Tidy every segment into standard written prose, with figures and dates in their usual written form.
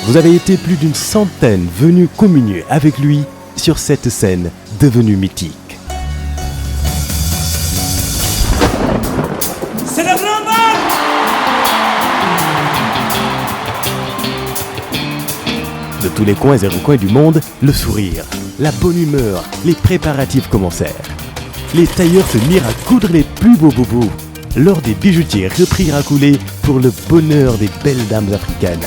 Vous avez été plus d'une centaine venus communier avec lui sur cette scène devenue mythique. C'est le grand bal! De tous les coins et recoins du monde, le sourire, la bonne humeur, les préparatifs commencèrent. Les tailleurs se mirent à coudre les plus beaux boubous. L'or des bijoutiers reprirent à couler pour le bonheur des belles dames africaines.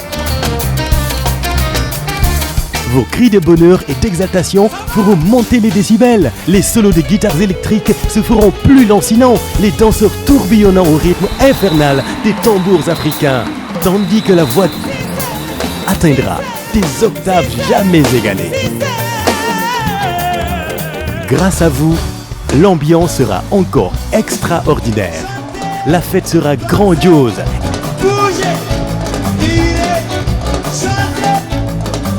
Vos cris de bonheur et d'exaltation feront monter les décibels. Les solos de guitares électriques se feront plus lancinants, les danseurs tourbillonnant au rythme infernal des tambours africains, tandis que la voix atteindra des octaves jamais égalées. Grâce à vous, l'ambiance sera encore extraordinaire. La fête sera grandiose. Bougez, tirez, chantez,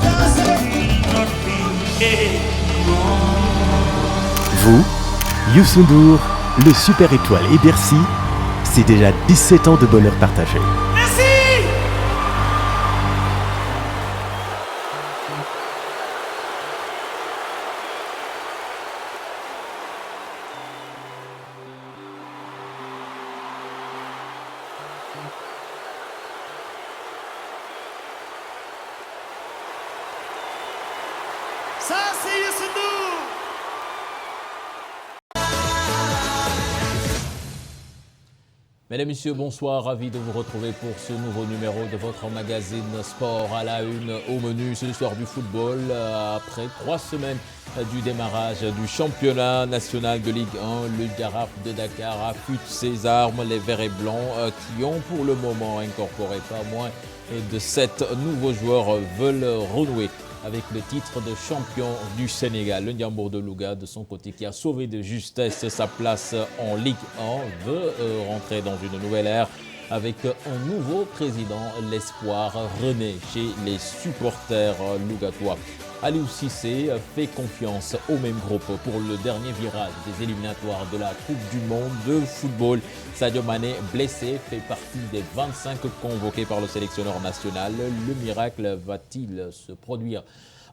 dansez. Vous, Youssou N'Dour, le Super Étoile et Bercy, c'est déjà 17 ans de bonheur partagé. Merci! Ça, c'est Youssou N'Dour! Mesdames, Messieurs, bonsoir. Ravi de vous retrouver pour ce nouveau numéro de votre magazine Sport à la une. Au menu, c'est l'histoire du football. Après 3 semaines du démarrage du championnat national de Ligue 1, le Giraffe de Dakar affûte ses armes. Les Verts et Blancs qui ont pour le moment incorporé pas moins de 7 nouveaux joueurs veulent renouer avec le titre de champion du Sénégal. Le Ndiambour de Louga, de son côté, qui a sauvé de justesse sa place en Ligue 1, veut rentrer dans une nouvelle ère avec un nouveau président. L'espoir renaît chez les supporters lougatois. Aliou Cissé fait confiance au même groupe pour le dernier virage des éliminatoires de la Coupe du Monde de football. Sadio Mané, blessé, fait partie des 25 convoqués par le sélectionneur national. Le miracle va-t-il se produire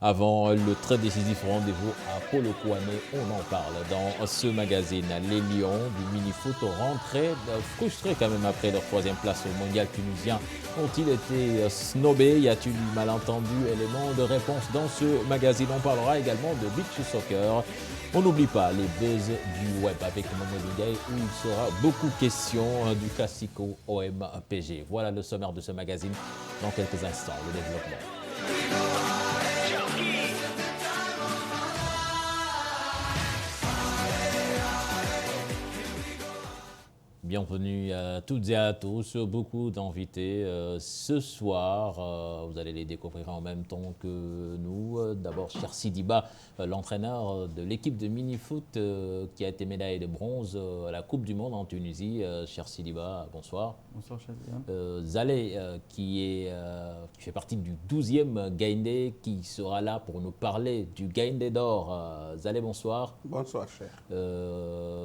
avant le très décisif rendez-vous à Polo Kouané? On en parle dans ce magazine. Les Lions du mini-foot rentraient frustrés quand même après leur 3e place au mondial tunisien. Ont-ils été snobés? Y a-t-il eu malentendu? Élément de réponse dans ce magazine. On parlera également de beach soccer. On n'oublie pas les buzz du web avec Mamadou Ndiaye où il sera beaucoup question du classico OM-PG. Voilà le sommaire de ce magazine. Dans quelques instants, le développement. Bienvenue à toutes et à tous, beaucoup d'invités ce soir. Vous allez les découvrir en même temps que nous. D'abord, Cher Sidiba, l'entraîneur de l'équipe de mini-foot qui a été médaillé de bronze à la Coupe du Monde en Tunisie. Cher Sidiba, bonsoir. Bonsoir, cher Zalé, qui fait partie du 12e Gaindé, qui sera là pour nous parler du Gaindé d'or. Zalé, bonsoir. Bonsoir, cher.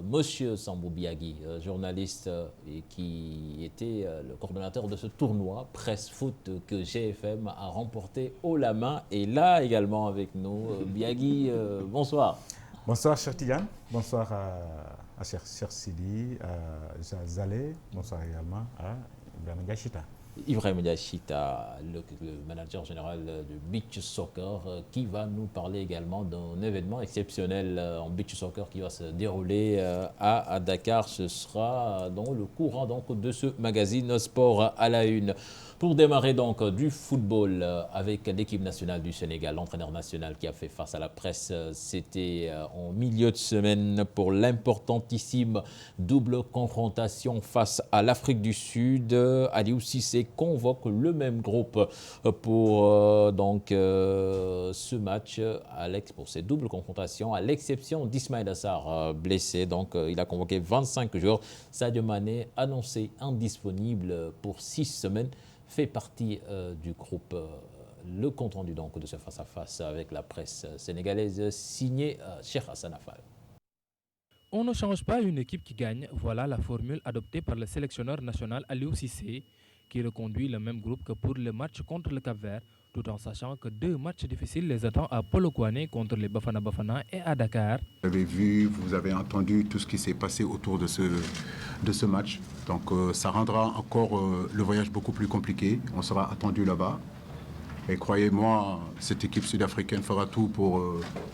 Monsieur Sambou Biagui, journaliste et qui était le coordonnateur de ce tournoi Presse Foot que GFM a remporté haut la main, et là également avec nous. Biagui, bonsoir. Bonsoir, cher Tidiane. Bonsoir à cher Sidi, à Zalé. Bonsoir également à Ibrahim Gachita. Ibrahim Diachita, le manager général du beach soccer, qui va nous parler également d'un événement exceptionnel en beach soccer qui va se dérouler à Dakar. Ce sera dans le courant de ce magazine Sport à la une. Pour démarrer donc du football avec l'équipe nationale du Sénégal, l'entraîneur national qui a fait face à la presse, c'était en milieu de semaine pour l'importantissime double confrontation face à l'Afrique du Sud. Aliou Cissé convoque le même groupe pour ce match, pour ces doubles confrontations, à l'exception d'Ismaïla Sarr blessé. Donc il a convoqué 25 joueurs. Sadio Mané annoncé indisponible pour 6 semaines. Fait partie du groupe. Le compte-rendu donc de ce face-à-face avec la presse sénégalaise signé Cheikh Hassan Affal. On ne change pas une équipe qui gagne. Voilà la formule adoptée par le sélectionneur national Aliou Cissé, qui reconduit le même groupe que pour le match contre le Cap-Vert, tout en sachant que 2 matchs difficiles les attendent à Polokwane contre les Bafana Bafana et à Dakar. Vous avez vu, vous avez entendu tout ce qui s'est passé autour de ce match. Donc ça rendra encore le voyage beaucoup plus compliqué. On sera attendu là-bas. Et croyez-moi, cette équipe sud-africaine fera tout pour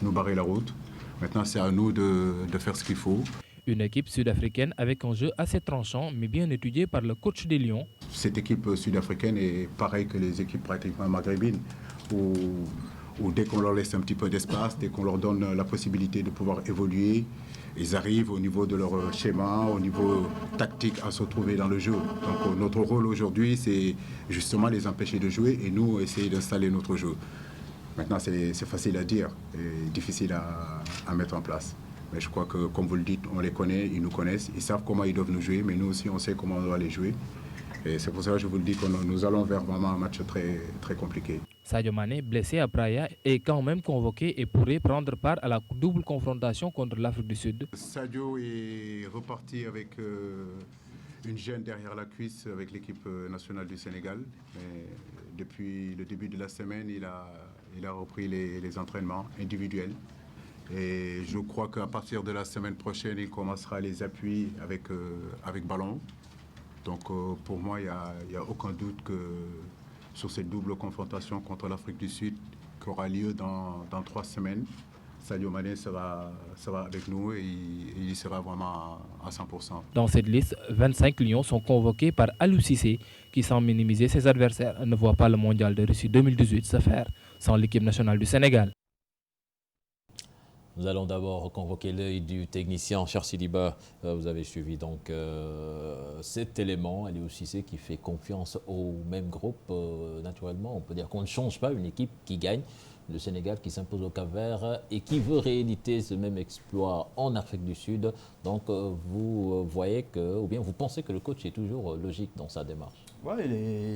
nous barrer la route. Maintenant, c'est à nous de faire ce qu'il faut. Une équipe sud-africaine avec un jeu assez tranchant, mais bien étudié par le coach des Lions. Cette équipe sud-africaine est pareille que les équipes pratiquement maghrébines, où dès qu'on leur laisse un petit peu d'espace, dès qu'on leur donne la possibilité de pouvoir évoluer, ils arrivent au niveau de leur schéma, au niveau tactique à se retrouver dans le jeu. Donc notre rôle aujourd'hui, c'est justement les empêcher de jouer et nous essayer d'installer notre jeu. Maintenant, c'est facile à dire et difficile à mettre en place. Mais je crois que, comme vous le dites, on les connaît, ils nous connaissent, ils savent comment ils doivent nous jouer, mais nous aussi, on sait comment on doit les jouer. Et c'est pour ça que je vous le dis que nous allons vers vraiment un match très, très compliqué. Sadio Mané, blessé à Praia, est quand même convoqué et pourrait prendre part à la double confrontation contre l'Afrique du Sud. Sadio est reparti avec une gêne derrière la cuisse avec l'équipe nationale du Sénégal. Mais depuis le début de la semaine, il a repris les entraînements individuels. Et je crois qu'à partir de la semaine prochaine, il commencera les appuis avec ballon. Donc pour moi, il n'y a aucun doute que sur cette double confrontation contre l'Afrique du Sud qui aura lieu dans 3 semaines, Sadio Mané sera avec nous et il sera vraiment à 100%. Dans cette liste, 25 lions sont convoqués par Aliou Cissé, qui, sans minimiser ses adversaires, ne voit pas le mondial de Russie 2018 se faire sans l'équipe nationale du Sénégal. Nous allons d'abord convoquer l'œil du technicien. Cher Sidiba, vous avez suivi donc cet élément, Aliou Cissé, qui fait confiance au même groupe. Naturellement, on peut dire qu'on ne change pas une équipe qui gagne. Le Sénégal qui s'impose au Cap-Vert et qui veut rééditer ce même exploit en Afrique du Sud. Donc vous voyez que, ou bien vous pensez que le coach est toujours logique dans sa démarche? Oui, il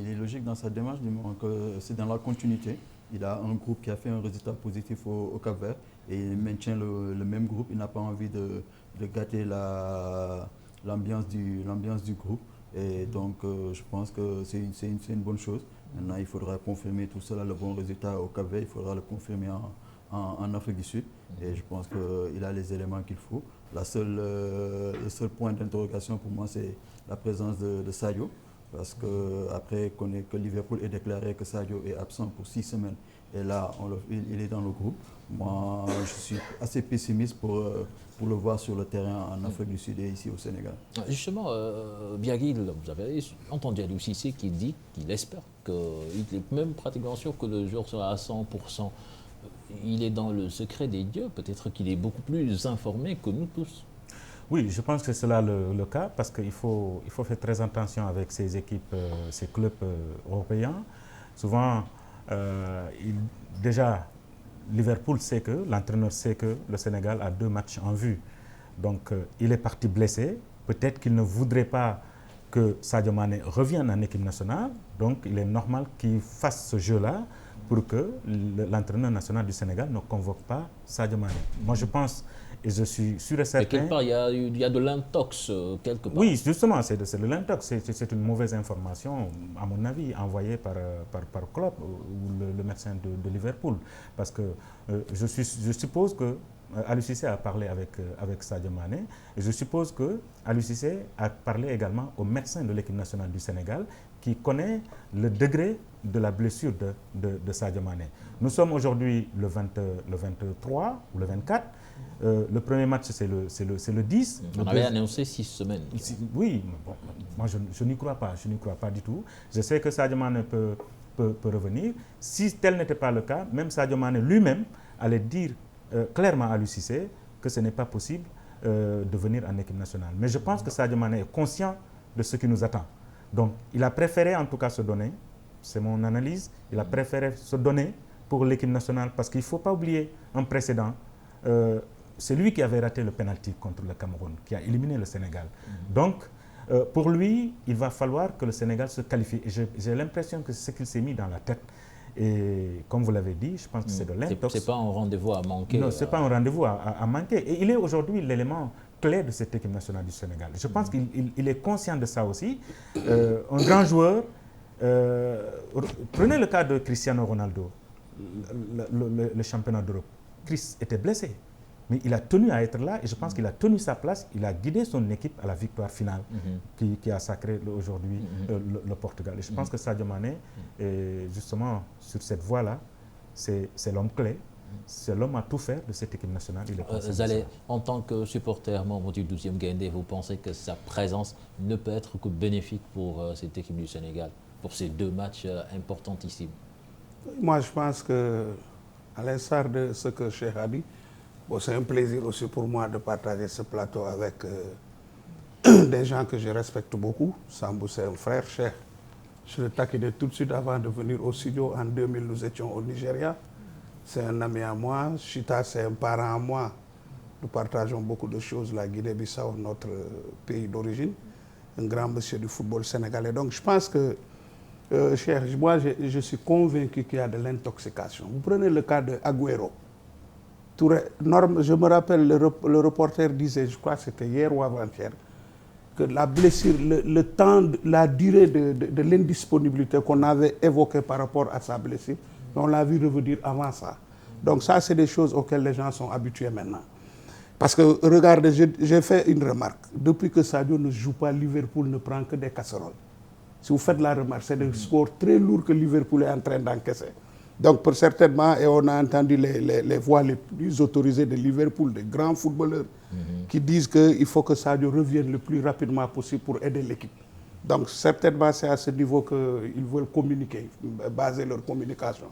est logique dans sa démarche, du moment que c'est dans la continuité. Il a un groupe qui a fait un résultat positif au Cap-Vert et il maintient le même groupe. Il n'a pas envie de gâter l'ambiance du groupe. Et donc, je pense que c'est une bonne chose. Maintenant, il faudra confirmer tout cela, le bon résultat au Cap-Vert. Il faudra le confirmer en Afrique du Sud. Et je pense qu'il a les éléments qu'il faut. Le seul point d'interrogation pour moi, c'est la présence de Sadio. Parce qu'après que Liverpool ait déclaré que Sadio est absent pour 6 semaines, et là, il est dans le groupe. Moi, je suis assez pessimiste pour le voir sur le terrain en Afrique du Sud et ici au Sénégal. Justement, Biagil, vous avez entendu Aliou Cissé qui dit qu'il espère qu'il est même pratiquement sûr que le joueur sera à 100%. Il est dans le secret des dieux, peut-être qu'il est beaucoup plus informé que nous tous. Oui, je pense que c'est là le cas, parce qu'il faut faire très attention avec ces équipes, ces clubs européens. Souvent, déjà, Liverpool sait que, l'entraîneur sait que le Sénégal a 2 matchs en vue. Donc, il est parti blessé. Peut-être qu'il ne voudrait pas que Sadio Mané revienne en équipe nationale. Donc, il est normal qu'il fasse ce jeu-là pour que l'entraîneur national du Sénégal ne convoque pas Sadio Mané. Moi, je pense, et je suis sûr et certain... Mais quelque part, il y a de l'intox, quelque part. Oui, justement, c'est de l'intox. C'est une mauvaise information, à mon avis, envoyée par Klopp ou le médecin de Liverpool. Parce que je suppose que Aliou Cissé a parlé avec Sadio Mané. Et je suppose que Aliou Cissé a parlé également au médecin de l'équipe nationale du Sénégal qui connaît le degré de la blessure de Sadio Mané. Nous sommes aujourd'hui le 23 ou le 24. Le premier match, c'est le 10. On avait annoncé 6 semaines. Oui, bon, moi je n'y crois pas. Je n'y crois pas du tout. Je sais que Sadio Mané peut revenir. Si tel n'était pas le cas, même Sadio Mané lui-même allait dire clairement à Aliou Cissé que ce n'est pas possible de venir en équipe nationale. Mais je pense que Sadio Mané est conscient de ce qui nous attend. Donc, il a préféré en tout cas se donner, c'est mon analyse, il a préféré se donner pour l'équipe nationale parce qu'il ne faut pas oublier un précédent. C'est lui qui avait raté le penalty contre le Cameroun, qui a éliminé le Sénégal. Donc, pour lui, il va falloir que le Sénégal se qualifie. Et j'ai l'impression que c'est ce qu'il s'est mis dans la tête. Et comme vous l'avez dit, je pense que c'est de l'intox. Ce n'est pas un rendez-vous à manquer. Non, ce n'est pas un rendez-vous à manquer. Et il est aujourd'hui l'élément clé de cette équipe nationale du Sénégal. Je pense qu'il est conscient de ça aussi. Un grand joueur Prenez le cas de Cristiano Ronaldo, le championnat d'Europe. Chris était blessé, mais il a tenu à être là et je pense qu'il a tenu sa place. Il a guidé son équipe à la victoire finale qui a sacré aujourd'hui le Portugal. Et je pense que Sadio Mané, est justement sur cette voie-là, c'est l'homme clé. C'est l'homme à tout faire de cette équipe nationale. Zalé, en tant que supporter membre du 12e Gaindé, vous pensez que sa présence ne peut être que bénéfique pour cette équipe du Sénégal, pour ces 2 matchs importantissimes? Moi, je pense que, à l'instar de ce que Cheikh a dit, bon, c'est un plaisir aussi pour moi de partager ce plateau avec des gens que je respecte beaucoup. Sambou, c'est un frère, Cheikh. Je le taquinais tout de suite avant de venir au studio. En 2000, nous étions au Nigeria. C'est un ami à moi. Chita, c'est un parent à moi. Nous partageons beaucoup de choses. La Guinée-Bissau, notre pays d'origine. Un grand monsieur du football sénégalais. Donc, je pense que, cher, moi, je suis convaincu qu'il y a de l'intoxication. Vous prenez le cas de Agüero. Je me rappelle, le reporter disait, je crois que c'était hier ou avant-hier, que la blessure, le temps, la durée de l'indisponibilité qu'on avait évoquée par rapport à sa blessure, on l'a vu revenir avant ça. Donc ça, c'est des choses auxquelles les gens sont habitués maintenant. Parce que, regardez, j'ai fait une remarque. Depuis que Sadio ne joue pas, Liverpool ne prend que des casseroles. Si vous faites la remarque, c'est des scores très lourds que Liverpool est en train d'encaisser. Donc, pour certainement, et on a entendu les voix les plus autorisées de Liverpool, des grands footballeurs, qui disent qu'il faut que Sadio revienne le plus rapidement possible pour aider l'équipe. Donc, certainement, c'est à ce niveau qu'ils veulent communiquer, baser leur communication.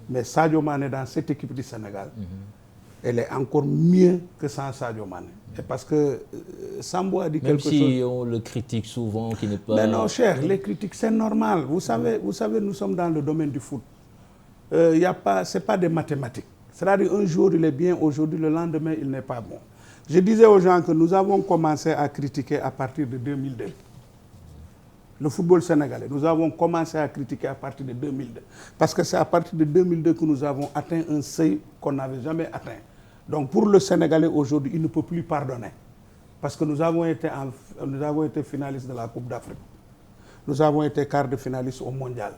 Mais Sadio Mané, dans cette équipe du Sénégal, elle est encore mieux que sans Sadio Mané. Et parce que Sambou a dit quelque chose... Même si on le critique souvent, qui n'est pas... Mais non, cher, les critiques, c'est normal. Vous savez, nous sommes dans le domaine du foot. Ce n'est pas des mathématiques. C'est-à-dire un jour, il est bien, aujourd'hui, le lendemain, il n'est pas bon. Je disais aux gens que nous avons commencé à critiquer à partir de 2002. Le football sénégalais, nous avons commencé à critiquer à partir de 2002. Parce que c'est à partir de 2002 que nous avons atteint un seuil qu'on n'avait jamais atteint. Donc pour le Sénégalais aujourd'hui, il ne peut plus pardonner. Parce que nous avons été finalistes de la Coupe d'Afrique. Nous avons été quart de finalistes au Mondial.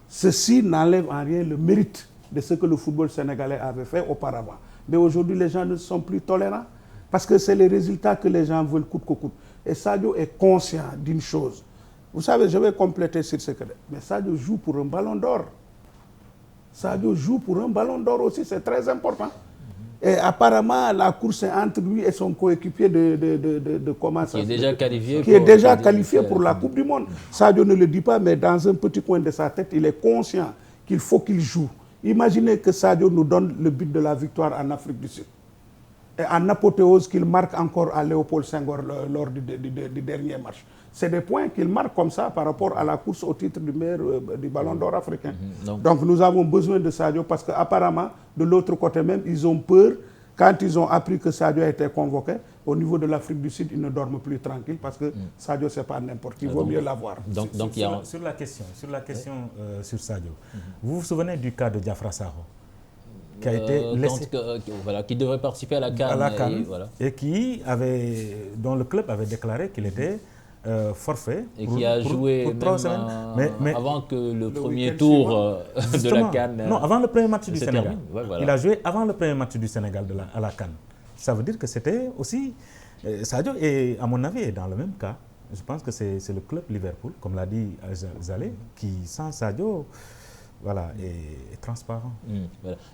Ceci n'enlève en rien le mérite de ce que le football sénégalais avait fait auparavant. Mais aujourd'hui, les gens ne sont plus tolérants parce que c'est les résultats que les gens veulent coûte que coûte. Et Sadio est conscient d'une chose. Vous savez, je vais compléter sur ce que... Mais Sadio joue pour un ballon d'or. Sadio joue pour un ballon d'or aussi, c'est très important. Et apparemment, la course est entre lui et son coéquipier de comment ça Qui est déjà qualifié. Qui est déjà qualifié pour la Coupe du Monde. Sadio ne le dit pas, mais dans un petit coin de sa tête, il est conscient qu'il faut qu'il joue. Imaginez que Sadio nous donne le but de la victoire en Afrique du Sud. Et en apothéose qu'il marque encore à Léopold Senghor lors du dernier match. C'est des points qu'il marque comme ça par rapport à la course au titre du meilleur du Ballon d'Or africain. Donc nous avons besoin de Sadio parce qu'apparemment, de l'autre côté même, ils ont peur. Quand ils ont appris que Sadio a été convoqué, au niveau de l'Afrique du Sud, ils ne dorment plus tranquilles parce que Sadio, ce n'est pas n'importe qui, il vaut mieux l'avoir. Sur la question sur Sadio, vous vous souvenez du cas de Diafra Sakho qui a été laissé, qui devrait participer à la CAN, dont le club avait déclaré qu'il était forfait et qui a joué pour 3 semaines. Mais avant que le premier tour de la CAN. Non, avant le premier match du Sénégal. Il a joué avant le premier match du Sénégal à la CAN. Ça veut dire que c'était aussi... Sadio, est, à mon avis, est dans le même cas. Je pense que c'est le club Liverpool, comme l'a dit Zalé, qui, sans Sadio, voilà, est transparent.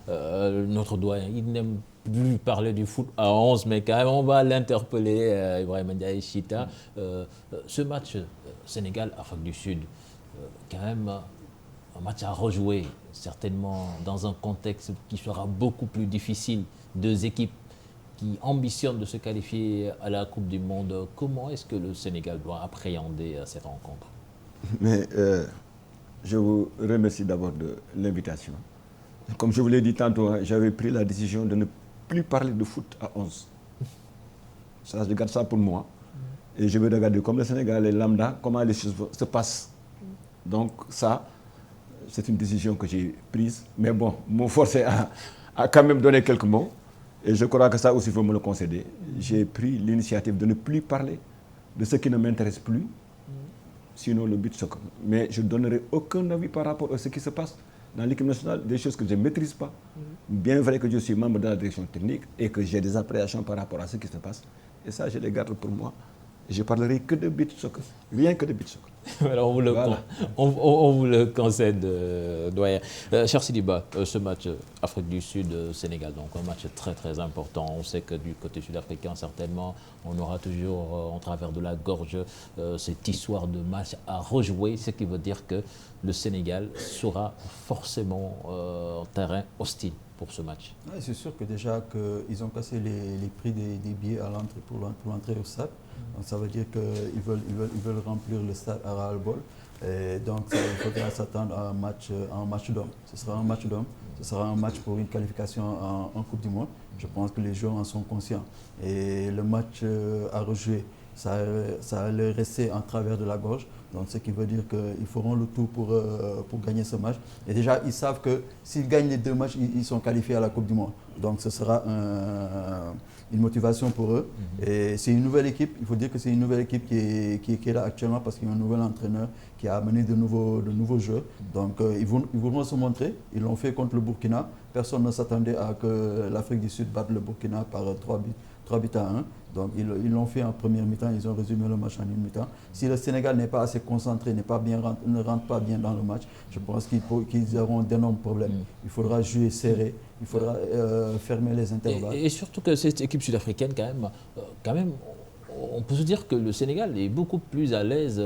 Notre doyen, il n'aime plus parler du foot à 11, mais quand même, on va l'interpeller, Ibrahima Ndiaye Chita. Ce match Sénégal-Afrique du Sud, quand même, un match à rejouer, certainement dans un contexte qui sera beaucoup plus difficile. 2 équipes qui ambitionnent de se qualifier à la Coupe du Monde. Comment est-ce que le Sénégal doit appréhender cette rencontre? Mais je vous remercie d'abord de l'invitation. Comme je vous l'ai dit tantôt, j'avais pris la décision de ne plus parler de foot à 11. Ça, je garde ça pour moi. Et je vais regarder comme le Sénégal est lambda, comment les choses se passent. Donc ça, c'est une décision que j'ai prise. Mais bon, mon forcé a quand même donné quelques mots. Et je crois que ça aussi, il faut me le concéder. J'ai pris l'initiative de ne plus parler de ce qui ne m'intéresse plus. sinon le beach soccer. Mais je ne donnerai aucun avis par rapport à ce qui se passe dans l'équipe nationale, des choses que je ne maîtrise pas. Bien vrai que je suis membre de la direction technique et que j'ai des appréhensions par rapport à ce qui se passe. Et ça, je les garde pour moi. Je parlerai que de beach soccer, rien que de beach soccer. Alors on vous le concède, doyen. Cher Sidiba, ce match Afrique du Sud-Sénégal, donc un match très très important. On sait que du côté sud-africain, certainement, on aura toujours en travers de la gorge cette histoire de match à rejouer, ce qui veut dire que le Sénégal sera forcément en terrain hostile pour ce match. Ouais, c'est sûr que déjà qu'ils ont cassé les prix des billets à l'entrée pour l'entrée au stade. Donc ça veut dire qu'ils veulent remplir le stade à ras-le-bol. Et donc il faudra s'attendre à un match d'homme. Ce sera un match d'homme. Ce sera un match pour une qualification en Coupe du Monde. Je pense que les joueurs en sont conscients. Et le match à rejouer, ça allait rester en travers de la gorge. Donc ce qui veut dire qu'ils feront le tout pour gagner ce match. Et déjà, ils savent que s'ils gagnent les 2 matchs, ils sont qualifiés à la Coupe du Monde. Donc ce sera une motivation pour eux. Et c'est une nouvelle équipe. Il faut dire que c'est une nouvelle équipe qui est là actuellement parce qu'il y a un nouvel entraîneur qui a amené de nouveaux jeux. Donc ils vont se montrer. Ils l'ont fait contre le Burkina. Personne ne s'attendait à que l'Afrique du Sud batte le Burkina par 3 buts à 1. Donc ils l'ont fait en première mi-temps, ils ont résumé le match en une mi-temps. Si le Sénégal n'est pas assez concentré, ne rentre pas bien dans le match, je pense qu'ils auront d'énormes problèmes. Il faudra jouer serré, il faudra fermer les intervalles. Et surtout que cette équipe sud-africaine, quand même, on peut se dire que le Sénégal est beaucoup plus à l'aise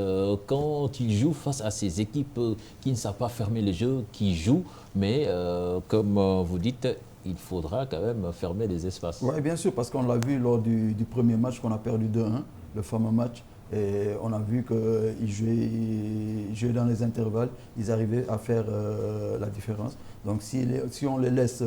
quand il joue face à ces équipes qui ne savent pas fermer les jeux, qui jouent, mais comme vous dites, il faudra quand même fermer les espaces. Oui, bien sûr, parce qu'on l'a vu lors du premier match qu'on a perdu 2-1, le fameux match. Et on a vu qu'ils jouaient dans les intervalles, ils arrivaient à faire la différence. Donc si on les laisse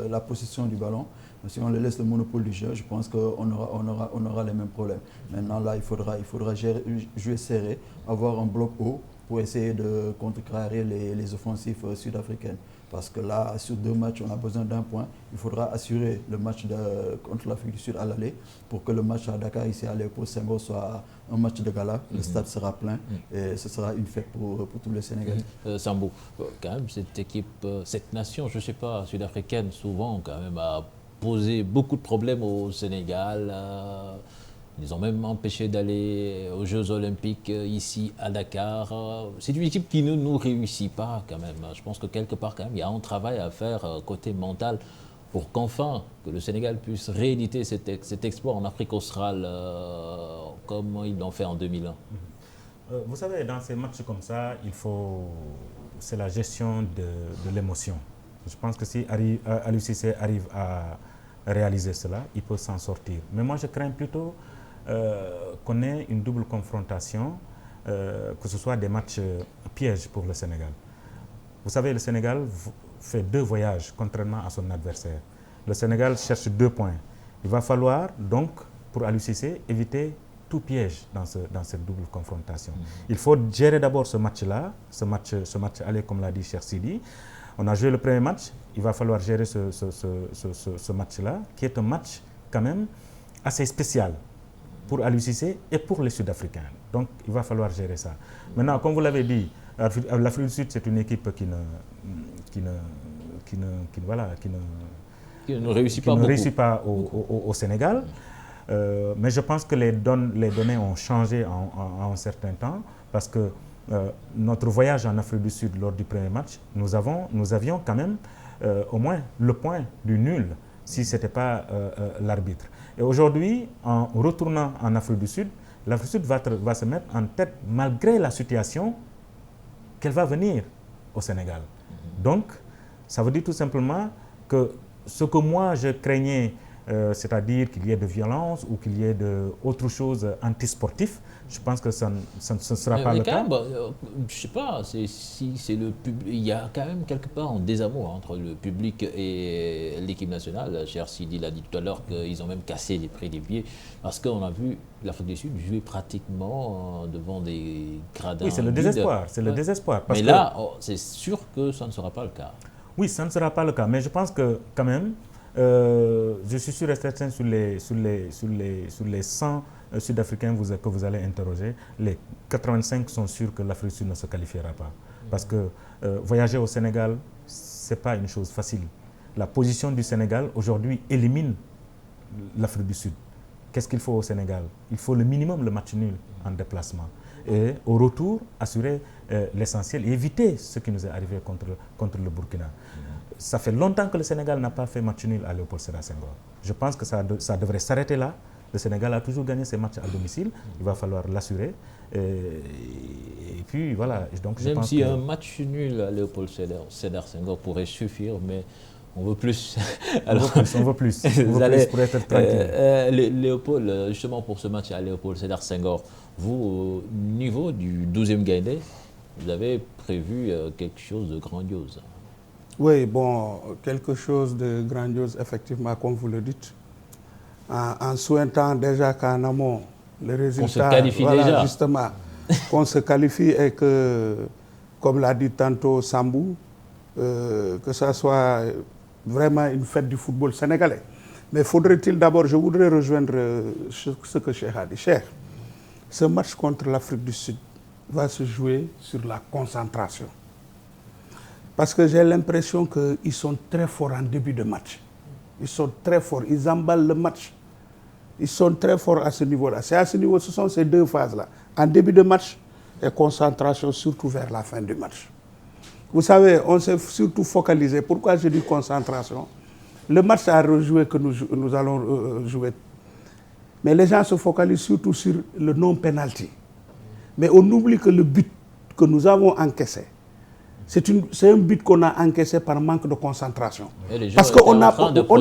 la possession du ballon, si on les laisse le monopole du jeu, je pense qu'on aura les mêmes problèmes. Maintenant, là, il faudra jouer serré, avoir un bloc haut pour essayer de contrecarrer les offensifs sud-africaines. Parce que là, sur 2 matchs, on a besoin d'un point. Il faudra assurer le match contre l'Afrique du Sud à l'aller pour que le match à Dakar, ici à Léopold Senghor, soit un match de gala. Le stade sera plein et ce sera une fête pour tous les Sénégalais. Sambou, quand même, cette équipe, cette nation, je ne sais pas, sud-africaine, souvent, quand même, a posé beaucoup de problèmes au Sénégal. Ils ont même empêché d'aller aux Jeux Olympiques ici à Dakar. C'est une équipe qui ne nous réussit pas quand même. Je pense que quelque part quand même, il y a un travail à faire côté mental pour qu'enfin que le Sénégal puisse rééditer cet exploit en Afrique australe comme ils l'ont fait en 2001. Vous savez, dans ces matchs comme ça, c'est la gestion de l'émotion. Je pense que si Aliou Cissé arrive à réaliser cela, il peut s'en sortir. Mais moi, je crains plutôt qu'on ait une double confrontation, que ce soit des matchs pièges pour le Sénégal. Vous savez, le Sénégal fait 2 voyages, contrairement à son adversaire. Le Sénégal cherche 2 points. Il va falloir donc, pour Aliou Cissé, éviter tout piège dans cette double confrontation. Il faut gérer d'abord ce match-là, ce match aller, comme l'a dit Cheikh Sidi. On a joué le premier match, il va falloir gérer ce match-là, qui est un match quand même assez spécial pour Aliou Cissé et pour les Sud-Africains. Donc, il va falloir gérer ça. Maintenant, comme vous l'avez dit, l'Afrique du Sud, c'est une équipe qui ne réussit pas au Sénégal. Mais je pense que les données ont changé en un certain temps parce que notre voyage en Afrique du Sud lors du premier match, nous avions quand même au moins le point du nul si ce n'était pas l'arbitre. Et aujourd'hui, en retournant en Afrique du Sud, l'Afrique du Sud va se mettre en tête malgré la situation qu'elle va venir au Sénégal. Donc, ça veut dire tout simplement que ce que moi je craignais, c'est-à-dire qu'il y ait de violence ou qu'il y ait autre chose antisportif, je pense que ça ne sera pas le cas. Je ne sais pas, il y a quand même quelque part un désamour entre le public et l'équipe nationale. Cher Sidi l'a dit tout à l'heure qu'ils ont même cassé les prix des billets parce qu'on a vu l'Afrique du Sud jouer pratiquement devant des gradins. Oui, c'est le désespoir. C'est le désespoir. Mais là, c'est sûr que ça ne sera pas le cas. Oui, ça ne sera pas le cas. Mais je pense que quand même, je suis sûr et certain sur les 100 sud-africains que vous allez interroger, les 85 sont sûrs que l'Afrique du Sud ne se qualifiera pas. Parce que voyager au Sénégal, ce n'est pas une chose facile. La position du Sénégal aujourd'hui élimine l'Afrique du Sud. Qu'est-ce qu'il faut au Sénégal? Il faut le minimum, le match nul en déplacement. Et au retour, assurer l'essentiel et éviter ce qui nous est arrivé contre le Burkina. Ça fait longtemps que le Sénégal n'a pas fait match nul à Léopold Sédar Senghor. Je pense que ça devrait s'arrêter là. Le Sénégal a toujours gagné ses matchs à domicile. Il va falloir l'assurer. Et puis voilà. Donc, même si un match nul à Léopold Sédar Senghor pourrait suffire, mais on veut plus. Alors, on veut plus. Vous allez pour être tranquille. Léopold, justement pour ce match à Léopold Sédar Senghor, vous, au niveau du 12e Gaïndé, vous avez prévu quelque chose de grandiose. Oui, bon, quelque chose de grandiose, effectivement, comme vous le dites. En souhaitant déjà qu'en amont, le résultat... On se qualifie déjà. Justement, qu'on se qualifie et que, comme l'a dit tantôt Sambou, que ça soit vraiment une fête du football sénégalais. Mais faudrait-il d'abord, je voudrais rejoindre ce que Cheikh a dit. Cheikh, ce match contre l'Afrique du Sud va se jouer sur la concentration. Parce que j'ai l'impression qu'ils sont très forts en début de match. Ils sont très forts, ils emballent le match. Ils sont très forts à ce niveau-là. C'est à ce niveau, ce sont ces deux phases-là. En début de match et concentration, surtout vers la fin du match. Vous savez, on s'est surtout focalisé. Pourquoi je dis concentration? Le match à rejouer que nous allons jouer. Mais les gens se focalisent surtout sur le non-penalty. Mais on oublie que le but que nous avons encaissé, c'est un but qu'on a encaissé par manque de concentration. Parce qu'on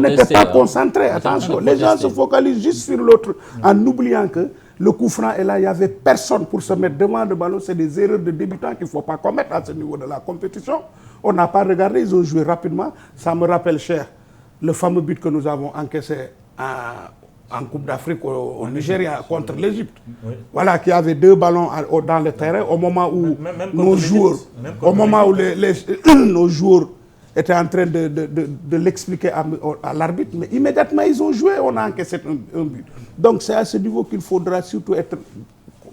n'était pas concentré, attention. Les gens se focalisent juste sur l'autre en oubliant que le coup franc est là, il n'y avait personne pour se mettre devant le ballon. C'est des erreurs de débutants qu'il ne faut pas commettre à ce niveau de la compétition. On n'a pas regardé, ils ont joué rapidement. Ça me rappelle, cher, le fameux but que nous avons encaissé en Coupe d'Afrique au Nigeria contre l'Égypte. Oui. Voilà, qui avait 2 ballons dans le terrain au moment où nos joueurs, nos joueurs étaient en train de l'expliquer à l'arbitre, mais immédiatement ils ont joué, on a encaissé un but. Donc c'est à ce niveau qu'il faudra surtout être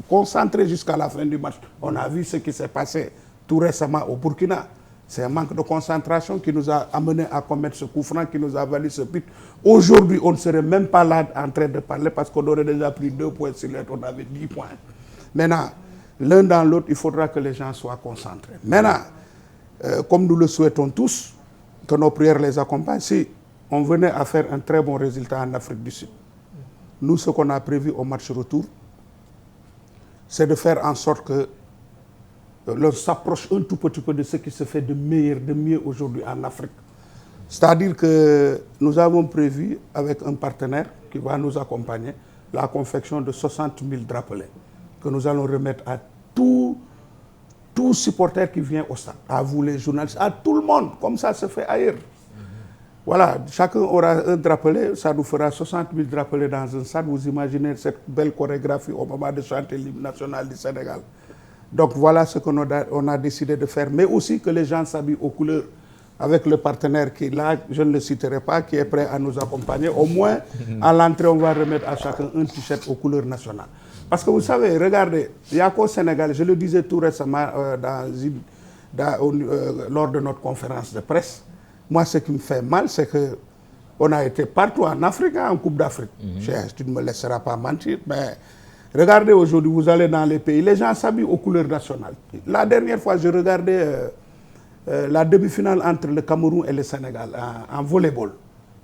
concentré jusqu'à la fin du match. On a vu ce qui s'est passé tout récemment au Burkina. C'est un manque de concentration qui nous a amené à commettre ce coup franc, qui nous a valu ce but. Aujourd'hui, on ne serait même pas là en train de parler parce qu'on aurait déjà pris 2 points sur l'autre, on avait 10 points. Maintenant, l'un dans l'autre, il faudra que les gens soient concentrés. Maintenant, comme nous le souhaitons tous, que nos prières les accompagnent, si on venait à faire un très bon résultat en Afrique du Sud, nous, ce qu'on a prévu au match retour, c'est de faire en sorte que l'on s'approche un tout petit peu de ce qui se fait de meilleur, de mieux aujourd'hui en Afrique. C'est-à-dire que nous avons prévu, avec un partenaire qui va nous accompagner, la confection de 60 000 drapelets que nous allons remettre à tout supporter qui vient au stade, à vous les journalistes, à tout le monde, comme ça se fait ailleurs. Voilà, chacun aura un drapelet, ça nous fera 60 000 drapelets dans un stade. Vous imaginez cette belle chorégraphie au moment de chanter l'hymne national du Sénégal. Donc voilà ce qu'on a décidé de faire, mais aussi que les gens s'habillent aux couleurs avec le partenaire qui, là, je ne le citerai pas, qui est prêt à nous accompagner. Au moins, à l'entrée, on va remettre à chacun un t-shirt aux couleurs nationales. Parce que vous savez, regardez, il n'y a qu'au Sénégal, je le disais tout récemment lors de notre conférence de presse, moi, ce qui me fait mal, c'est qu'on a été partout en Afrique, en Coupe d'Afrique. Tu ne me laisseras pas mentir, mais... Regardez aujourd'hui, vous allez dans les pays, les gens s'habillent aux couleurs nationales. La dernière fois, je regardais la demi-finale entre le Cameroun et le Sénégal en volleyball.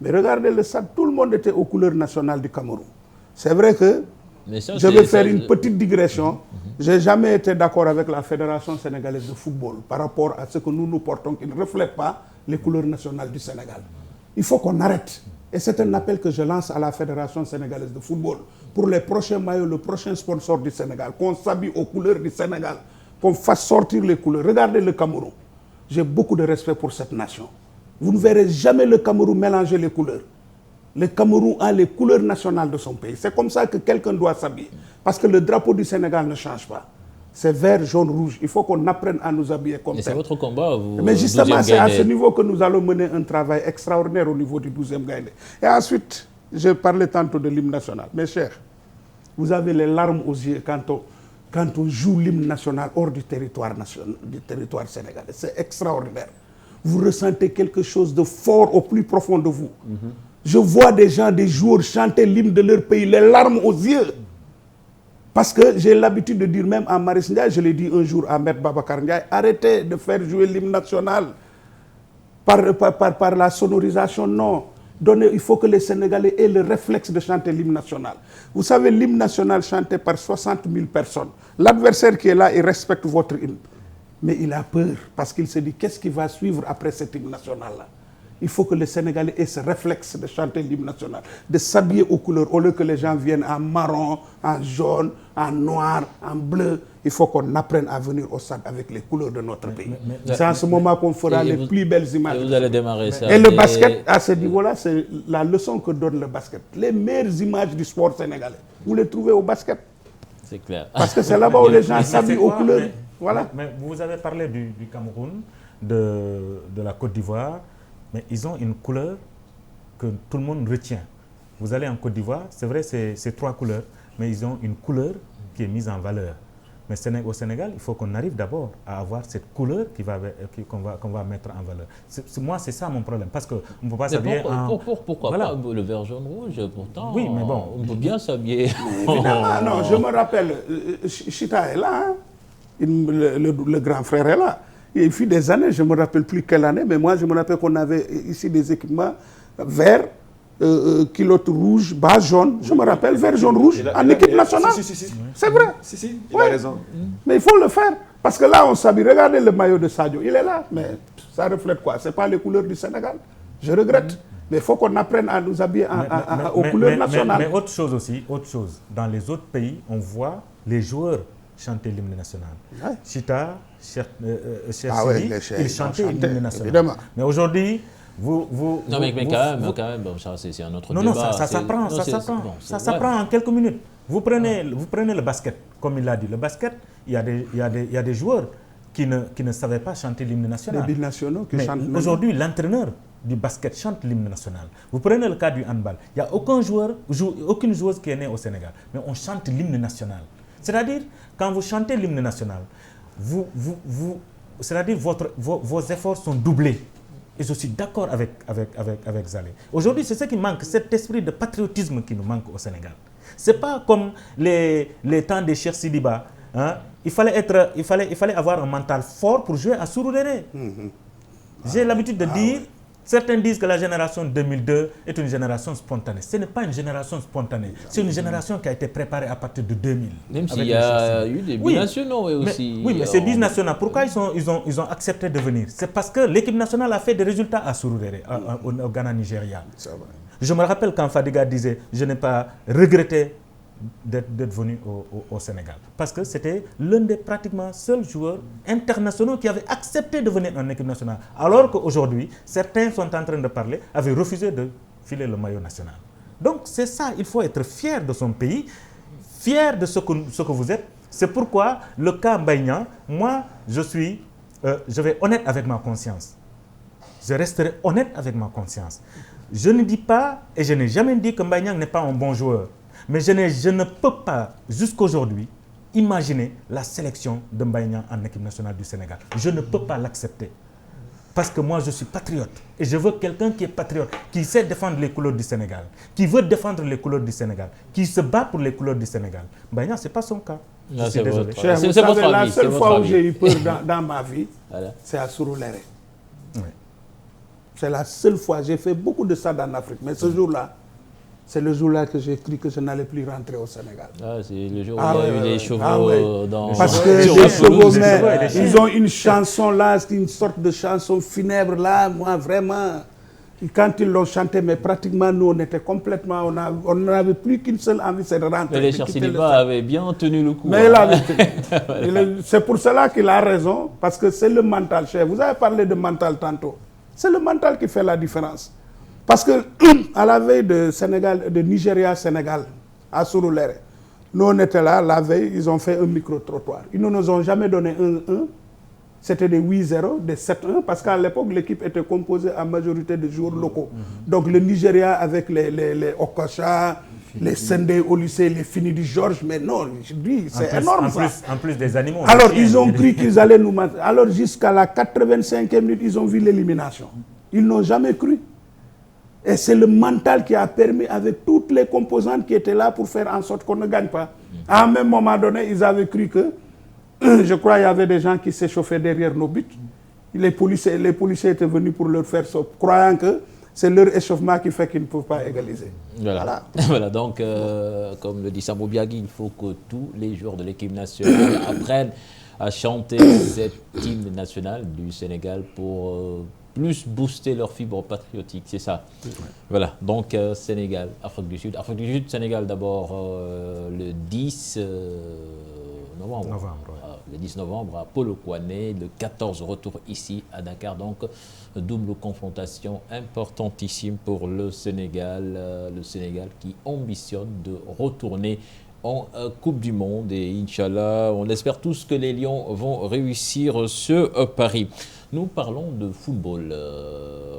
Mais regardez le stade, tout le monde était aux couleurs nationales du Cameroun. C'est vrai que je vais faire une petite digression. Je n'ai jamais été d'accord avec la Fédération sénégalaise de football par rapport à ce que nous portons, qui ne reflète pas les couleurs nationales du Sénégal. Il faut qu'on arrête. Et c'est un appel que je lance à la Fédération sénégalaise de football. Pour les prochains maillots, le prochain sponsor du Sénégal, qu'on s'habille aux couleurs du Sénégal, qu'on fasse sortir les couleurs. Regardez le Cameroun. J'ai beaucoup de respect pour cette nation. Vous ne verrez jamais le Cameroun mélanger les couleurs. Le Cameroun a les couleurs nationales de son pays. C'est comme ça que quelqu'un doit s'habiller. Parce que le drapeau du Sénégal ne change pas. C'est vert, jaune, rouge. Il faut qu'on apprenne à nous habiller comme ça. C'est votre combat, vous. Mais justement, c'est à ce niveau que nous allons mener un travail extraordinaire au niveau du 12e Gaïndé. Et ensuite, je parlais tantôt de l'hymne national. Mes chers, vous avez les larmes aux yeux quand on joue l'hymne national hors du territoire sénégalais. C'est extraordinaire. Vous ressentez quelque chose de fort au plus profond de vous. Je vois des joueurs chanter l'hymne de leur pays, les larmes aux yeux. Parce que j'ai l'habitude de dire, même à Maris Ndiaye, je l'ai dit un jour à Maître Babacar Ndiaye, arrêtez de faire jouer l'hymne national par la sonorisation, non. Il faut que les Sénégalais aient le réflexe de chanter l'hymne national. Vous savez, l'hymne national chanté par 60 000 personnes. L'adversaire qui est là, il respecte votre hymne. Mais il a peur parce qu'il se dit, qu'est-ce qui va suivre après cet hymne national-là? Il faut que les Sénégalais aient ce réflexe de chanter l'hymne national, de s'habiller aux couleurs, au lieu que les gens viennent en marron, en jaune, en noir, en bleu. Il faut qu'on apprenne à venir au stade avec les couleurs de notre pays. C'est en ce moment qu'on fera les plus belles images. Et vous allez démarrer ça. Et le basket, à ce niveau-là, c'est la leçon que donne le basket. Les meilleures images du sport sénégalais, vous les trouvez au basket. C'est clair. Parce que c'est là-bas où les gens s'habillent aux couleurs. Voilà. Mais vous avez parlé du Cameroun, de la Côte d'Ivoire, mais ils ont une couleur que tout le monde retient. Vous allez en Côte d'Ivoire, c'est vrai, c'est 3 couleurs, mais ils ont une couleur qui est mise en valeur. Mais au Sénégal, il faut qu'on arrive d'abord à avoir cette couleur qu'on va mettre en valeur. Moi, c'est ça mon problème, parce qu'on ne peut pas s'habiller pourquoi pas le vert, jaune, rouge, pourtant, oui, mais bon, on peut bien s'habiller. Non, je me rappelle, Chita est là, hein? Le grand frère est là. Il fut des années, je ne me rappelle plus quelle année, mais moi je me rappelle qu'on avait ici des équipements verts, culotte rouge, bas jaune, je me rappelle, vert, jaune, rouge, en équipe nationale. C'est vrai. Il a raison. Mais il faut le faire, parce que là on s'habille. Regardez le maillot de Sadio, il est là, mais ça reflète quoi? Ce n'est pas les couleurs du Sénégal. Je regrette. Mais il faut qu'on apprenne à nous habiller aux couleurs nationales. Mais autre chose aussi, dans les autres pays, on voit les joueurs chanter l'hymne national. Ouais. Chita, ils chantaient l'hymne national. Évidemment. Mais aujourd'hui, vous... Non, mais quand même, bon, ça c'est un autre débat. Non, ça s'apprend, ça s'apprend en quelques minutes. Vous prenez le basket, comme il l'a dit. Le basket, il y a des joueurs qui ne savaient pas chanter l'hymne national. Les binationaux qui chantent. Aujourd'hui, l'entraîneur du basket chante l'hymne national. Vous prenez le cas du handball. Il n'y a aucune joueuse qui est née au Sénégal, mais on chante l'hymne national. C'est-à-dire, quand vous chantez l'hymne national, c'est-à-dire vos efforts sont doublés. Et je suis d'accord avec Zalé. Aujourd'hui, c'est ce qui manque, cet esprit de patriotisme qui nous manque au Sénégal. Ce n'est pas comme les temps des Cheikh Sidiba. Hein? Il fallait avoir un mental fort pour jouer à Surulere. J'ai l'habitude de dire... Certains disent que la génération 2002 est une génération spontanée. Ce n'est pas une génération spontanée. C'est une génération qui a été préparée à partir de 2000. Même s'il y a eu des binationaux aussi. Oui, mais ces binationaux, pourquoi ils ont accepté de venir? C'est parce que l'équipe nationale a fait des résultats à Surulere, au Ghana, Nigeria. Je me rappelle quand Fadiga disait « Je n'ai pas regretté d'être venu au Sénégal ». Parce que c'était l'un des pratiquement seuls joueurs internationaux qui avait accepté de venir en équipe nationale. Alors qu'aujourd'hui, certains sont en train de parler, avaient refusé de filer le maillot national. Donc c'est ça, il faut être fier de son pays, fier de ce que vous êtes. C'est pourquoi le cas Mbaye Niang, moi je vais honnête avec ma conscience. Je resterai honnête avec ma conscience. Je ne dis pas, et je n'ai jamais dit que Mbaye Niang n'est pas un bon joueur. Mais je ne peux pas, jusqu'aujourd'hui, imaginer la sélection de Mbaye Niang en équipe nationale du Sénégal. Je ne peux pas l'accepter. Parce que moi, je suis patriote. Et je veux quelqu'un qui est patriote, qui sait défendre les couleurs du Sénégal, qui veut défendre les couleurs du Sénégal, qui se bat pour les couleurs du Sénégal. Mbaye Niang, ce n'est pas son cas. Je suis désolé. Vous savez, la seule fois où j'ai eu peur dans ma vie, c'est à Surulere. Oui. C'est la seule fois. J'ai fait beaucoup de ça en Afrique. Mais ce jour-là, c'est le jour-là que j'ai cru que je n'allais plus rentrer au Sénégal. C'est le jour où il y a eu des chevaux dans... Parce que les chevaux, ils ont une chanson là, une sorte de chanson funèbre là. Moi, vraiment, quand ils l'ont chanté, mais pratiquement, nous, on était complètement... On n'avait plus qu'une seule envie, c'est de rentrer. Mais les Cheikh Sidiba avaient bien tenu le coup. Mais il avait tenu. C'est pour cela qu'il a raison, parce que c'est le mental, cher. Vous avez parlé de mental tantôt. C'est le mental qui fait la différence. Parce que à la veille de Nigeria-Sénégal, à Surulere, nous on était là, la veille, ils ont fait un micro-trottoir. Ils ne nous ont jamais donné un 1. C'était des 8-0, des 7-1, parce qu'à l'époque, l'équipe était composée en majorité de joueurs locaux. Donc le Nigeria avec les Okocha, Les Sunday au lycée, les Finidi Georges, mais non, je dis, c'est énorme ça. En plus des animaux. Alors, ils ont cru qu'ils allaient nous mater. Alors, jusqu'à la 85e minute, ils ont vu l'élimination. Ils n'ont jamais cru. Et c'est le mental qui a permis, avec toutes les composantes qui étaient là pour faire en sorte qu'on ne gagne pas. À un même moment donné, ils avaient cru que, je crois qu'il y avait des gens qui s'échauffaient derrière nos buts. Les policiers étaient venus pour leur faire ça, croyant que c'est leur échauffement qui fait qu'ils ne peuvent pas égaliser. Voilà. Voilà, donc, comme le dit Sambou Biagui, il faut que tous les joueurs de l'équipe nationale apprennent à chanter cet hymne national du Sénégal pour plus booster leur fibre patriotique, c'est ça. Voilà, donc Sénégal, Afrique du Sud, Sénégal d'abord le 10 novembre. Le 10 novembre à Polokwane, le 14 retour ici à Dakar, donc double confrontation importantissime pour le Sénégal qui ambitionne de retourner en Coupe du Monde et Inch'Allah, on espère tous que les Lions vont réussir ce pari. Nous parlons de football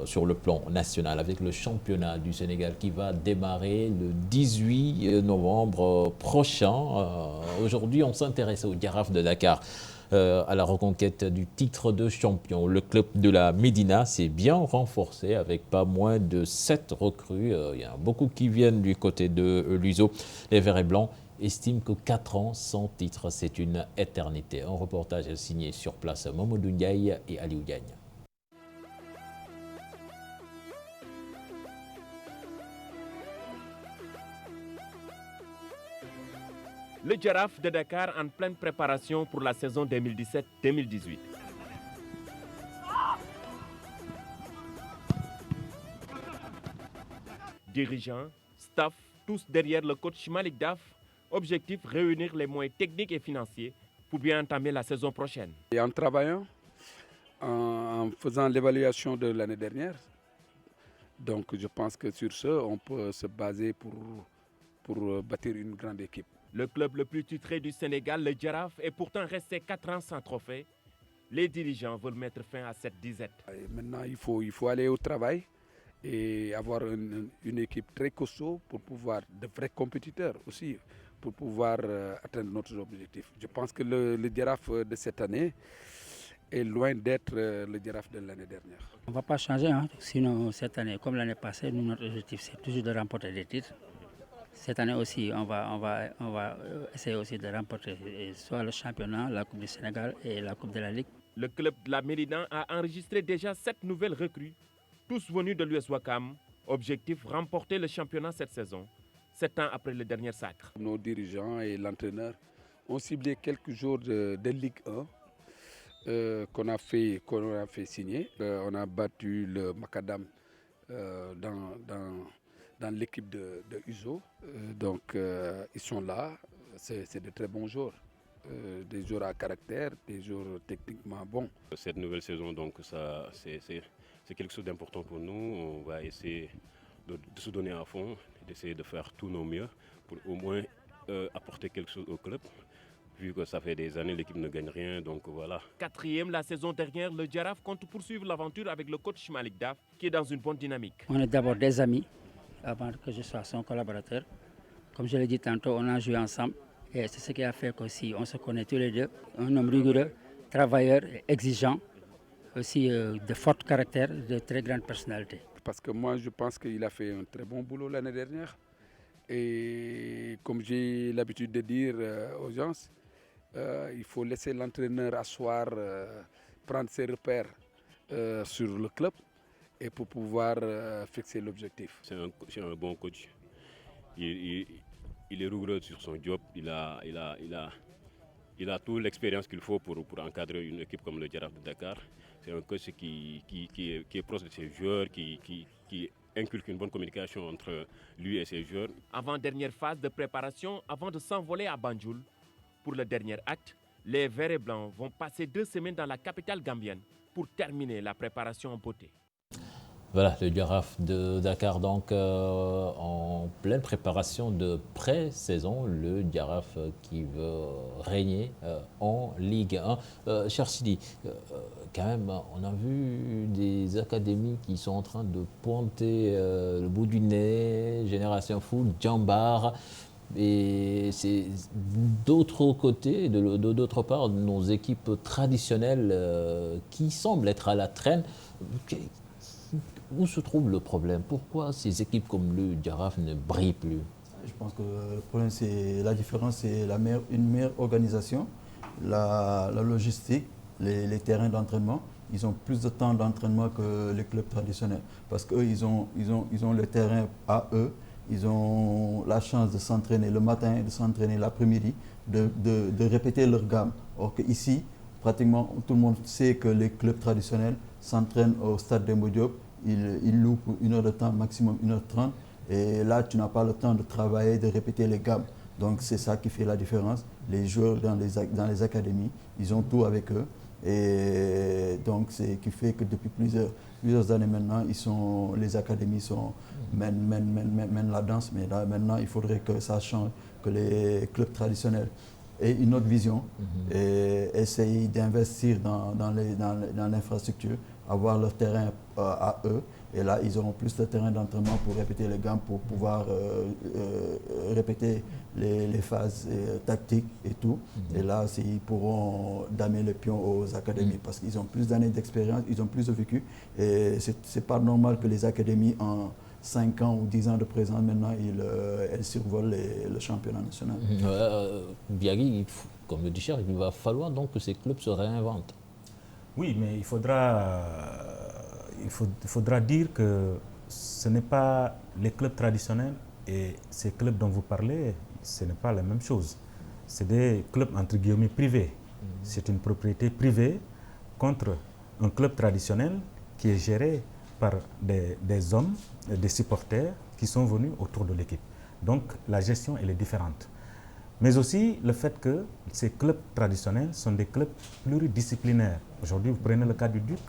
sur le plan national avec le championnat du Sénégal qui va démarrer le 18 novembre prochain. Aujourd'hui, on s'intéresse au Jaraaf de Dakar, à la reconquête du titre de champion. Le club de la Médina s'est bien renforcé avec pas moins de 7 recrues. Il y a beaucoup qui viennent du côté de l'USO. Les Verts et Blancs estime que 4 ans sans titre, c'est une éternité. Un reportage signé sur place Mamadou Ndiaye et Aliou Diagne. Le Jaraaf de Dakar en pleine préparation pour la saison 2017-2018. Dirigeants, staff, tous derrière le coach Malick Daf. Objectif, réunir les moyens techniques et financiers pour bien entamer la saison prochaine. Et en travaillant, en faisant l'évaluation de l'année dernière, donc je pense que sur ce, on peut se baser pour bâtir une grande équipe. Le club le plus titré du Sénégal, le Jaraaf, est pourtant resté 4 ans sans trophée. Les dirigeants veulent mettre fin à cette disette. Et maintenant, il faut aller au travail et avoir une équipe très costaud pour pouvoir, de vrais compétiteurs aussi, pour pouvoir atteindre notre objectif. Je pense que le Jaraaf de cette année est loin d'être le Jaraaf de l'année dernière. On ne va pas changer, sinon cette année, comme l'année passée, notre objectif c'est toujours de remporter des titres. Cette année aussi, on va essayer aussi de remporter soit le championnat, la Coupe du Sénégal et la Coupe de la Ligue. Le club de la Médina a enregistré déjà 7 nouvelles recrues, tous venus de l'US Ouakam. Objectif, remporter le championnat cette saison, 7 ans après le dernier sacre. Nos dirigeants et l'entraîneur ont ciblé quelques jours de Ligue 1 qu'on a fait signer. On a battu le Macadam dans l'équipe de USO. Donc ils sont là, c'est de très bons joueurs. Des joueurs à caractère, des joueurs techniquement bons. Cette nouvelle saison, donc, c'est quelque chose d'important pour nous. On va essayer de se donner à fond, d'essayer de faire tout nos mieux pour au moins apporter quelque chose au club. Vu que ça fait des années, l'équipe ne gagne rien, donc voilà. 4e la saison dernière, le Jaraaf compte poursuivre l'aventure avec le coach Malick Daf, qui est dans une bonne dynamique. On est d'abord des amis, avant que je sois son collaborateur. Comme je l'ai dit tantôt, on a joué ensemble. Et c'est ce qui a fait qu'aussi on se connaît tous les deux. Un homme rigoureux, travailleur, exigeant, aussi de fort caractère, de très grande personnalité. Parce que moi, je pense qu'il a fait un très bon boulot l'année dernière. Et comme j'ai l'habitude de dire aux gens, il faut laisser l'entraîneur asseoir, prendre ses repères sur le club et pour pouvoir fixer l'objectif. C'est un bon coach. Il est rigoureux sur son job, il a toute l'expérience qu'il faut pour encadrer une équipe comme le Jaraaf de Dakar. C'est un coach qui est proche de ses joueurs, qui inculque une bonne communication entre lui et ses joueurs. Avant-dernière phase de préparation, avant de s'envoler à Banjul, pour le dernier acte, les Verts et Blancs vont passer 2 semaines dans la capitale gambienne pour terminer la préparation en beauté. Voilà, le Giraffe de Dakar, donc en pleine préparation de pré-saison, le Giraffe qui veut régner en Ligue 1. Cher Sidi, quand même, on a vu des académies qui sont en train de pointer le bout du nez, Génération Foot, Djambar. Et c'est d'autre côté, d'autre part, nos équipes traditionnelles qui semblent être à la traîne. Où se trouve le problème? Pourquoi ces équipes comme le Giraffe ne brillent plus? Je pense que le problème, c'est la différence, c'est une meilleure organisation, la logistique, les terrains d'entraînement. Ils ont plus de temps d'entraînement que les clubs traditionnels parce qu'eux, ils ont le terrain à eux. Ils ont la chance de s'entraîner le matin et de s'entraîner l'après-midi, de répéter leur gamme. Or qu'ici, pratiquement tout le monde sait que les clubs traditionnels s'entraînent au stade Demba Diop. Ils louent pour 1 heure de temps, maximum 1h30. Et là, tu n'as pas le temps de travailler, de répéter les gammes. Donc c'est ça qui fait la différence. Les joueurs dans les académies, ils ont tout avec eux. Et donc c'est qui fait que depuis plusieurs années maintenant, les académies mènent la danse. Mais là maintenant, il faudrait que ça change, que les clubs traditionnels aient une autre vision et essayent d'investir dans l'infrastructure, avoir leur terrain à eux. Et là, ils auront plus de terrain d'entraînement pour répéter les gammes, pour pouvoir répéter les phases tactiques et tout. Et là, ils pourront damer le pion aux académies parce qu'ils ont plus d'années d'expérience, ils ont plus de vécu. Et ce n'est pas normal que les académies, en 5 ans ou 10 ans de présence, maintenant, elles survolent le championnat national. Biagui, comme le dit Cher, il va falloir donc que ces clubs se réinventent. Oui, mais il faudra dire que ce n'est pas les clubs traditionnels et ces clubs dont vous parlez, ce n'est pas la même chose. C'est des clubs entre guillemets privés. C'est une propriété privée contre un club traditionnel qui est géré par des hommes, des supporters qui sont venus autour de l'équipe. Donc la gestion, elle est différente. Mais aussi le fait que ces clubs traditionnels sont des clubs pluridisciplinaires. Aujourd'hui, vous prenez le cas du Duc,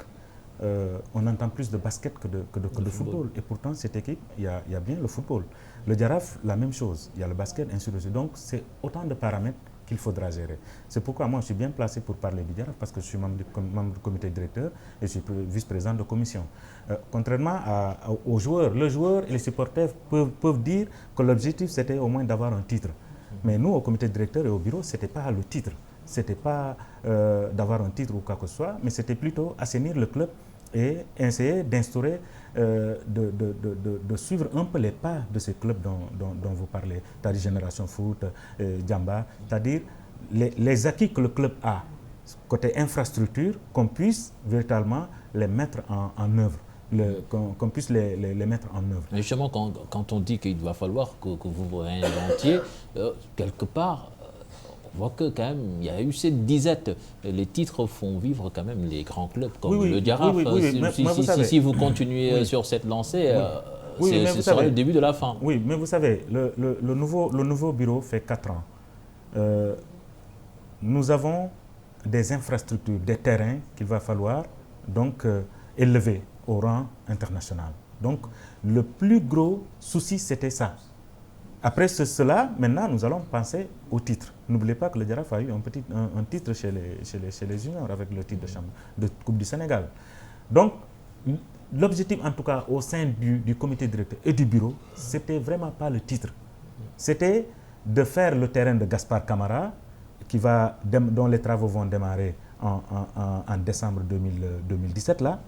on entend plus de basket que de football. Et pourtant, cette équipe, il y a bien le football. Le Giraffe, la même chose. Il y a le basket, ainsi de suite. Donc, c'est autant de paramètres qu'il faudra gérer. C'est pourquoi moi, je suis bien placé pour parler du Giraffe, parce que je suis membre du comité directeur et je suis vice-président de commission. Contrairement aux joueurs, le joueur et les supporters peuvent dire que l'objectif, c'était au moins d'avoir un titre. Mais nous, au comité directeur et au bureau, ce n'était pas le titre. Ce n'était pas d'avoir un titre ou quoi que ce soit, mais c'était plutôt assainir le club et essayer d'instaurer, de suivre un peu les pas de ces clubs dont vous parlez, c'est-à-dire Génération Foot, Djamba, c'est-à-dire les acquis que le club a, côté infrastructure, qu'on puisse véritablement les mettre en œuvre. Qu'on puisse les mettre en œuvre. Mais justement, quand on dit qu'il va falloir que vous vous réinventiez, quelque part, on voit que quand même, il y a eu cette disette. Les titres font vivre quand même les grands clubs comme le Giraffe. Si vous continuez sur cette lancée, ce sera le début de la fin. Oui, mais vous savez, le nouveau bureau fait 4 ans. Nous avons des infrastructures, des terrains qu'il va falloir donc élever au rang international. Donc, le plus gros souci, c'était ça. Après cela, maintenant, nous allons penser au titre. N'oubliez pas que le Giraffe a eu un titre chez les juniors avec le titre de Coupe du Sénégal. Donc, l'objectif, en tout cas, au sein du comité directeur et du bureau, c'était vraiment pas le titre. C'était de faire le terrain de Gaspard Camara, dont les travaux vont démarrer en décembre 2017, là.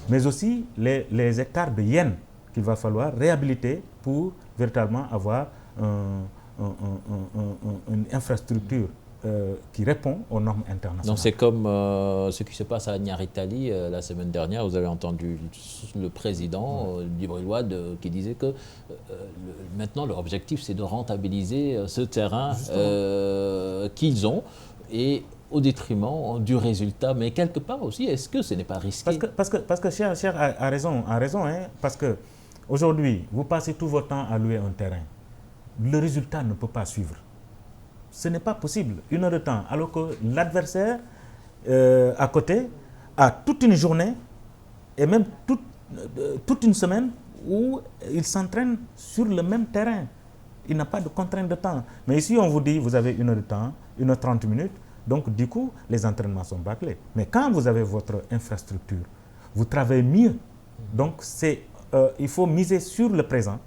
Mais aussi les hectares de Yen qu'il va falloir réhabiliter pour véritablement avoir une infrastructure qui répond aux normes internationales. Donc c'est comme ce qui se passe à Niaritali la semaine dernière. Vous avez entendu le président d'Ivry Louad qui disait que maintenant leur objectif c'est de rentabiliser ce terrain qu'ils ont et au détriment du résultat. Mais quelque part aussi, est-ce que ce n'est pas risqué? Parce que Cher a raison, hein, parce que aujourd'hui, vous passez tout votre temps à louer un terrain. Le résultat ne peut pas suivre. Ce n'est pas possible, 1 heure de temps, alors que l'adversaire à côté a toute une journée et même toute une semaine où il s'entraîne sur le même terrain. Il n'a pas de contrainte de temps. Mais ici, on vous dit, vous avez 1 heure de temps, 1h30 minutes. Donc, du coup, les entraînements sont bâclés. Mais quand vous avez votre infrastructure, vous travaillez mieux. Donc, il faut miser sur le présent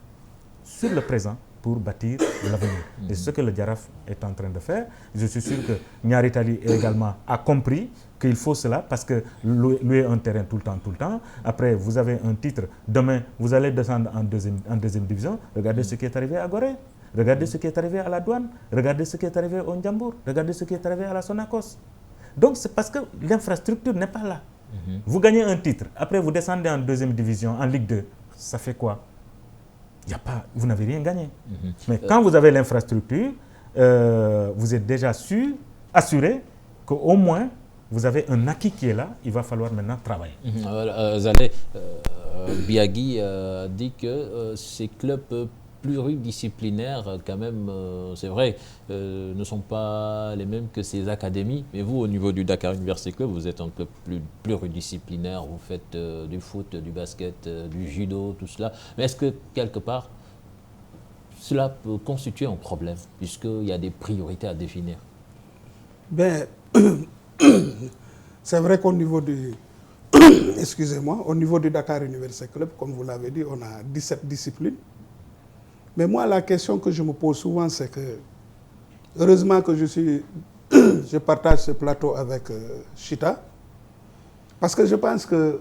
pour bâtir l'avenir. Et c'est ce que le Jaraaf est en train de faire. Je suis sûr que Nyari Tali également a compris qu'il faut cela parce que louer un terrain tout le temps. Après, vous avez un titre. Demain, vous allez descendre en deuxième division. Regardez ce qui est arrivé à Gorée. Regardez ce qui est arrivé à la Douane. Regardez ce qui est arrivé au Ndiambour. Regardez ce qui est arrivé à la Sonacos. Donc, c'est parce que l'infrastructure n'est pas là. Vous gagnez un titre. Après, vous descendez en deuxième division, en Ligue 2. Ça fait quoi? Vous n'avez rien gagné. Mais quand vous avez l'infrastructure, vous êtes déjà assuré qu'au moins, vous avez un acquis qui est là. Il va falloir maintenant travailler. Zalé, Biagui dit que ces clubs pluridisciplinaires, quand même, c'est vrai, ne sont pas les mêmes que ces académies. Mais vous, au niveau du Dakar University Club, vous êtes un club pluridisciplinaire. Vous faites du foot, du basket, du judo, tout cela. Mais est-ce que, quelque part, cela peut constituer un problème, puisqu'il y a des priorités à définir? Ben, c'est vrai qu'au niveau du... Excusez-moi, au niveau du Dakar University Club, comme vous l'avez dit, on a 17 disciplines. Mais moi, la question que je me pose souvent, c'est que, heureusement que je partage ce plateau avec Chita, parce que je pense que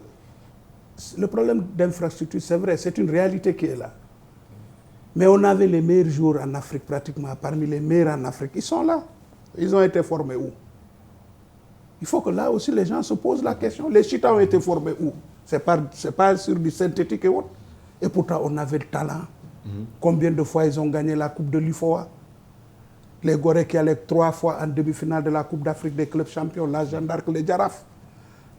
le problème d'infrastructure, c'est vrai, c'est une réalité qui est là. Mais on avait les meilleurs joueurs en Afrique, pratiquement, parmi les meilleurs en Afrique. Ils sont là. Ils ont été formés où? Il faut que là aussi, les gens se posent la question. Les Chita ont été formés où? C'est pas sur du synthétique et autres. Et pourtant, on avait le talent. Combien de fois ils ont gagné la Coupe de l'UFOA? Les Gorées qui allaient 3 fois en demi-finale de la Coupe d'Afrique des clubs champions, la Jeanne d'Arc, les Jaraaf.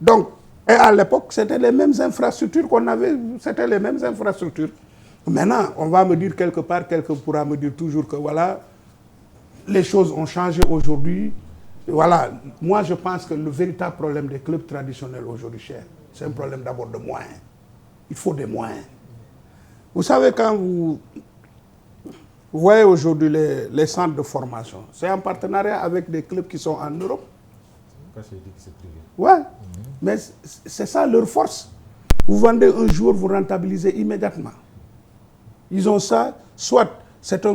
Donc, et à l'époque, c'était les mêmes infrastructures qu'on avait, c'était les mêmes infrastructures. Maintenant, on va me dire quelque part, quelqu'un pourra me dire toujours que voilà, les choses ont changé aujourd'hui. Voilà, moi je pense que le véritable problème des clubs traditionnels aujourd'hui, cher, c'est un problème d'abord de moyens. Il faut des moyens. Vous savez, quand vous voyez aujourd'hui les centres de formation, c'est en partenariat avec des clubs qui sont en Europe. Ouais, mais c'est ça leur force. Vous vendez un joueur, vous rentabilisez immédiatement. Ils ont ça, soit c'est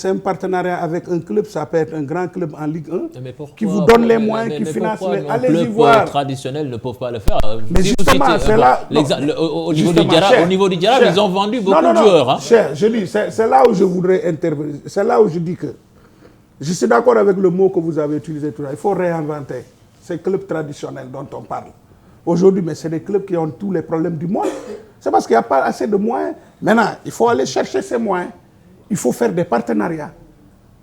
un partenariat avec un club, ça peut être un grand club en Ligue 1, qui vous donne les moyens, qui finance les... Allez-y voir. Les clubs traditionnels ne peuvent pas le faire. Mais justement, c'est là... Au niveau du Jaraaf, ils ont vendu beaucoup de joueurs. Hein. Cher, je dis, c'est là où je voudrais intervenir. C'est là où je dis que... Je suis d'accord avec le mot que vous avez utilisé tout à l'heure. Il faut réinventer ces clubs traditionnels dont on parle. Aujourd'hui, mais c'est des clubs qui ont tous les problèmes du monde. C'est parce qu'il n'y a pas assez de moyens. Maintenant, il faut aller chercher ces moyens. Il faut faire des partenariats.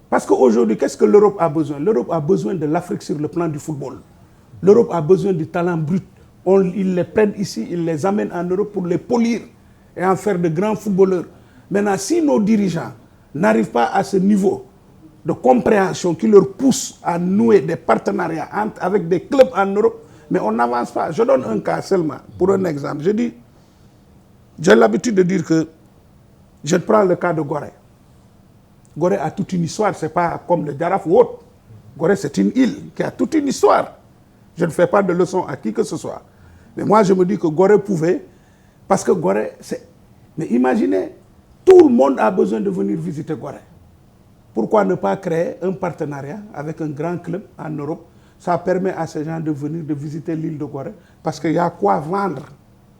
Parce qu'aujourd'hui, qu'est-ce que l'Europe a besoin? L'Europe a besoin de l'Afrique sur le plan du football. L'Europe a besoin du talent brut. Ils les prennent ici, ils les amènent en Europe pour les polir et en faire de grands footballeurs. Maintenant, si nos dirigeants n'arrivent pas à ce niveau de compréhension qui leur pousse à nouer des partenariats avec des clubs en Europe, mais on n'avance pas. Je donne un cas seulement, pour un exemple. Je dis, j'ai l'habitude de dire que je prends le cas de Gorée. Gorée a toute une histoire, ce n'est pas comme le Jaraaf ou autre. Gorée, c'est une île qui a toute une histoire. Je ne fais pas de leçon à qui que ce soit. Mais moi, je me dis que Gorée pouvait, parce que Gorée, c'est... Mais imaginez, tout le monde a besoin de venir visiter Gorée. Pourquoi ne pas créer un partenariat avec un grand club en Europe? Ça permet à ces gens de venir de visiter l'île de Gorée, parce qu'il y a quoi vendre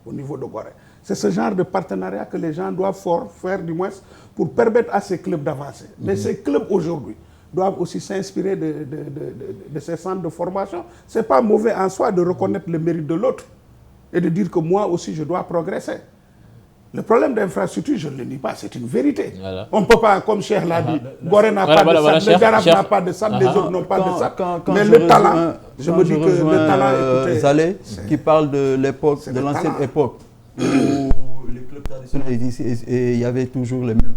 au niveau de Gorée. C'est ce genre de partenariat que les gens doivent faire, du moins, pour permettre à ces clubs d'avancer. Mais ces clubs, aujourd'hui, doivent aussi s'inspirer de ces centres de formation. Ce n'est pas mauvais en soi de reconnaître le mérite de l'autre et de dire que moi aussi, je dois progresser. Le problème d'infrastructure, je ne le dis pas, c'est une vérité. Voilà. On ne peut pas, comme Cheikh l'a dit, Gorée n'a pas de SAD, le Jaraaf n'a pas de SAD, les autres n'ont pas de SAD. Mais le talent, je me dis que le talent, écoutez... Zalé, qui parle de l'époque, de l'ancienne époque, où les clubs traditionnels existaient et il y avait toujours les mêmes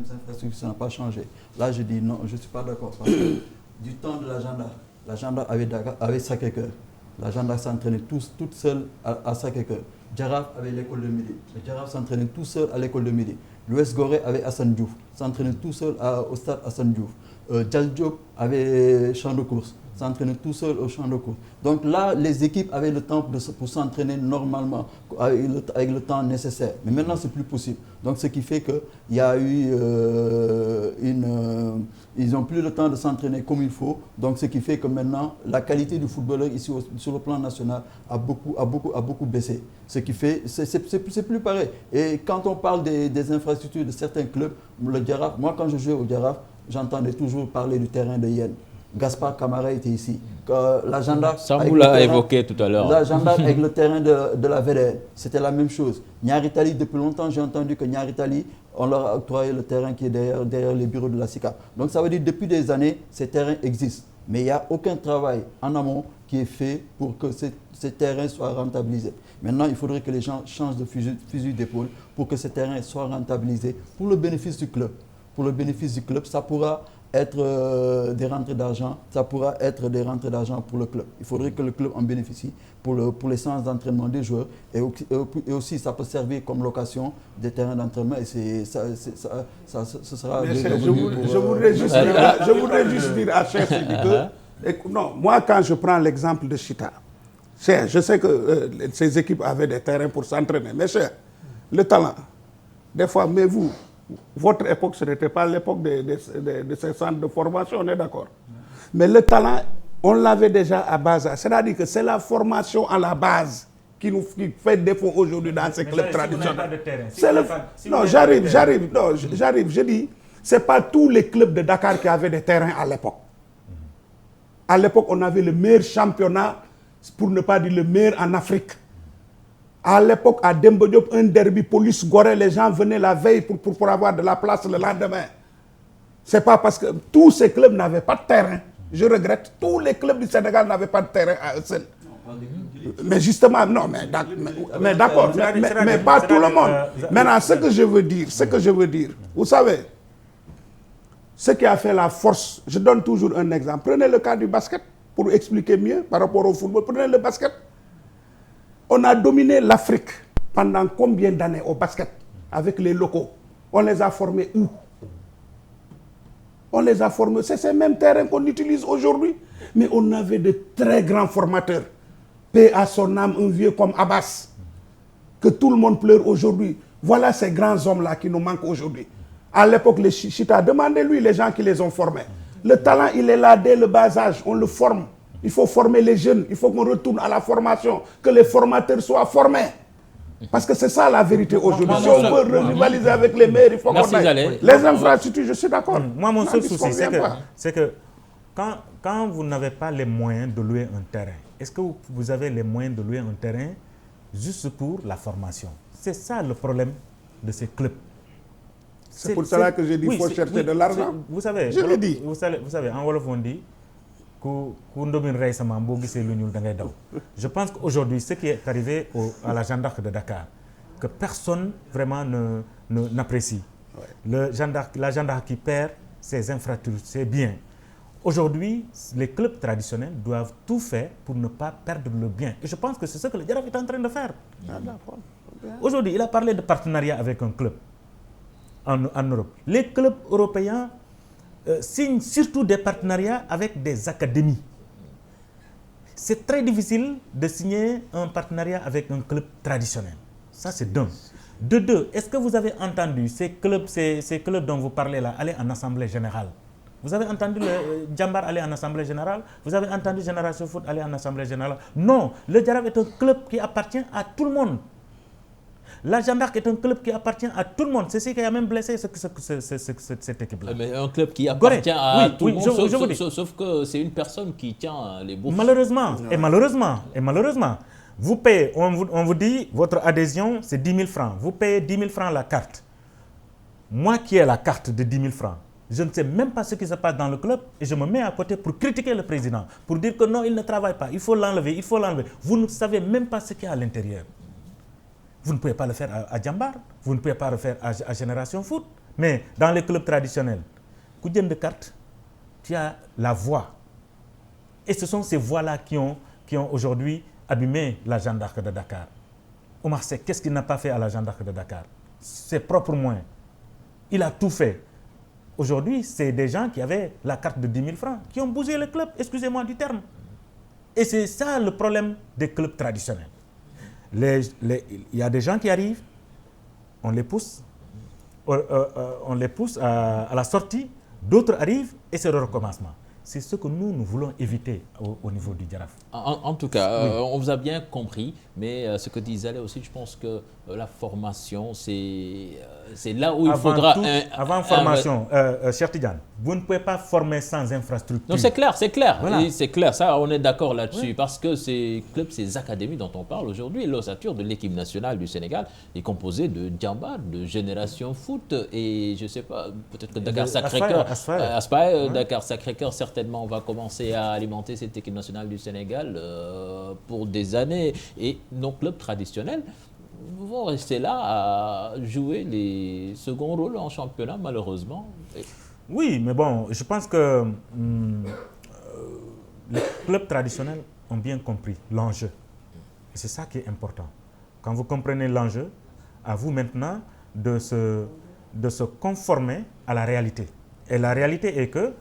infrastructures, ça n'a pas changé. Là, je dis non, je ne suis pas d'accord. Parce que du temps de la gendarme avait Sacré-Cœur. La Jeanne d'Arc s'entraînait toute seule à Sacré-Cœur. Jaraaf avait l'école de Midi. Le Jaraaf s'entraînait tout seul à l'école de Midi. L'US Gorée avait Hassan Diouf, s'entraînait tout seul au stade Hassan Diouf. Djal Diop avait champ de course, s'entraînait tout seul au champ de course. Donc là, les équipes avaient le temps pour s'entraîner normalement, avec le temps nécessaire. Mais maintenant, c'est plus possible. Donc ce qui fait qu'il y a eu ils n'ont plus le temps de s'entraîner comme il faut. Donc ce qui fait que maintenant, la qualité du footballeur ici sur le plan national a beaucoup baissé. Ce qui fait, c'est plus pareil. Et quand on parle des infrastructures de certains clubs, le Jaraaf, moi quand je jouais au Jaraaf, j'entendais toujours parler du terrain de Yen. Gaspard Camara était ici. La Jeanne d'Arc, Sambou l'a évoqué tout à l'heure. La Jeanne d'Arc avec le terrain de la VDN, c'était la même chose. Niary Tally, depuis longtemps, j'ai entendu que Niary Tally, on leur a octroyé le terrain qui est derrière les bureaux de la SICA. Donc ça veut dire que depuis des années, ces terrains existent. Mais il n'y a aucun travail en amont qui est fait pour que ces terrains soient rentabilisés. Maintenant, il faudrait que les gens changent de fusil d'épaule pour que ces terrains soient rentabilisés pour le bénéfice du club. Pour le bénéfice du club, ça pourra être des rentrées d'argent, ça pourra être des rentrées d'argent pour le club. Il faudrait que le club en bénéficie pour les séances d'entraînement des joueurs et aussi ça peut servir comme location des terrains d'entraînement et ce sera... Je voudrais juste dire à Cheikh que, non, moi quand je prends l'exemple de Chita, je sais que ces équipes avaient des terrains pour s'entraîner, mais cher, le talent, des fois, mais vous, votre époque, ce n'était pas l'époque de ces centres de formation, on est d'accord. Mais le talent, on l'avait déjà à base. C'est-à-dire que c'est la formation à la base qui fait défaut aujourd'hui dans ces clubs traditionnels. Non, j'arrive. Je dis, ce n'est pas tous les clubs de Dakar qui avaient des terrains à l'époque. À l'époque, on avait le meilleur championnat, pour ne pas dire le meilleur en Afrique. À l'époque, à Demba Diop, un derby police Gorée, les gens venaient la veille pour avoir de la place le lendemain. Ce n'est pas parce que tous ces clubs n'avaient pas de terrain. Je regrette, tous les clubs du Sénégal n'avaient pas de terrain à eux seuls. Mais justement, non, mais d'accord, mais pas tout le monde. Maintenant, ce que je veux dire, vous savez, ce qui a fait la force, je donne toujours un exemple. Prenez le cas du basket, pour expliquer mieux par rapport au football. Prenez le basket. On a dominé l'Afrique pendant combien d'années au basket avec les locaux? On les a formés où? On les a formés, c'est ces mêmes terrains qu'on utilise aujourd'hui. Mais on avait de très grands formateurs. Paix à son âme, un vieux comme Abbas, que tout le monde pleure aujourd'hui. Voilà ces grands hommes-là qui nous manquent aujourd'hui. À l'époque, les Chita, demandez-lui les gens qui les ont formés. Le talent, il est là dès le bas âge, on le forme. Il faut former les jeunes, il faut qu'on retourne à la formation, que les formateurs soient formés. Parce que c'est ça la vérité aujourd'hui. Si on veut rivaliser avec les meilleurs, il faut qu'on aille. Les infrastructures, je suis d'accord. Moi, mon seul souci, c'est que quand vous n'avez pas les moyens de louer un terrain, est-ce que vous avez les moyens de louer un terrain juste pour la formation? C'est ça le problème de ces clubs. C'est pour cela que j'ai dit qu'il faut chercher de l'argent. Vous savez, je l'ai dit. Vous savez, en Wolof on dit je pense qu'aujourd'hui, ce qui est arrivé à la Jeanne d'Arc de Dakar, que personne vraiment n'apprécie. La Jeanne d'Arc qui perd ses infrastructures, ses biens. Aujourd'hui, les clubs traditionnels doivent tout faire pour ne pas perdre le bien. Et je pense que c'est ce que le Jaraaf est en train de faire. Aujourd'hui, il a parlé de partenariat avec un club en Europe. Les clubs européens signent surtout des partenariats avec des académies. C'est très difficile de signer un partenariat avec un club traditionnel. Ça, c'est d'un. De deux, est-ce que vous avez entendu ces clubs dont vous parlez là aller en assemblée générale? Vous avez entendu le Djambar aller en assemblée générale? Vous avez entendu Génération Foot aller en assemblée générale? Non, le Jaraaf est un club qui appartient à tout le monde. La Jeanne d'Arc est un club qui appartient à tout le monde. C'est ce qui a même blessé cette équipe-là. Mais un club qui appartient à tout le monde, sauf que c'est une personne qui tient les bourses. Malheureusement, et malheureusement, vous payez, on vous dit, votre adhésion, c'est 10 000 francs. Vous payez 10 000 francs la carte. Moi qui ai la carte de 10 000 francs, je ne sais même pas ce qui se passe dans le club et je me mets à côté pour critiquer le président, pour dire que non, il ne travaille pas, il faut l'enlever, Vous ne savez même pas ce qu'il y a à l'intérieur. Vous ne pouvez pas le faire à Djambar, vous ne pouvez pas le faire à Génération Foot, mais dans les clubs traditionnels, coup de carte, tu as la voix. Et ce sont ces voix-là qui qui ont aujourd'hui abîmé la Jeanne d'Arc de Dakar. Oumar Seck, qu'est-ce qu'il n'a pas fait à la Jeanne d'Arc de Dakar? Ses propres moyens. Il a tout fait. Aujourd'hui, c'est des gens qui avaient la carte de 10 000 francs, qui ont bougé le club, excusez-moi du terme. Et c'est ça le problème des clubs traditionnels. Il y a des gens qui arrivent, on les pousse à la sortie, d'autres arrivent et c'est le recommencement. C'est ce que nous voulons éviter au niveau du Jaraaf. En tout cas, oui. On vous a bien compris, mais ce que disait Zale aussi, je pense que la formation, c'est là où il faudra... Avant formation, cher Tidiane, vous ne pouvez pas former sans infrastructure. Non, c'est clair, c'est clair. Voilà. C'est clair, ça, on est d'accord là-dessus. Oui. Parce que ces clubs, ces académies dont on parle aujourd'hui, l'ossature de l'équipe nationale du Sénégal est composée de Djamba, de Génération Foot, et je ne sais pas, peut-être que Dakar Sacré-Cœur, Dakar Sacré-Cœur, certainement, on va commencer à alimenter cette équipe nationale du Sénégal pour des années. Et nos clubs traditionnels vont rester là à jouer les seconds rôles en championnat, malheureusement. Oui, mais bon, je pense que les clubs traditionnels ont bien compris l'enjeu. Et c'est ça qui est important. Quand vous comprenez l'enjeu, à vous maintenant de se conformer à la réalité. Et la réalité est que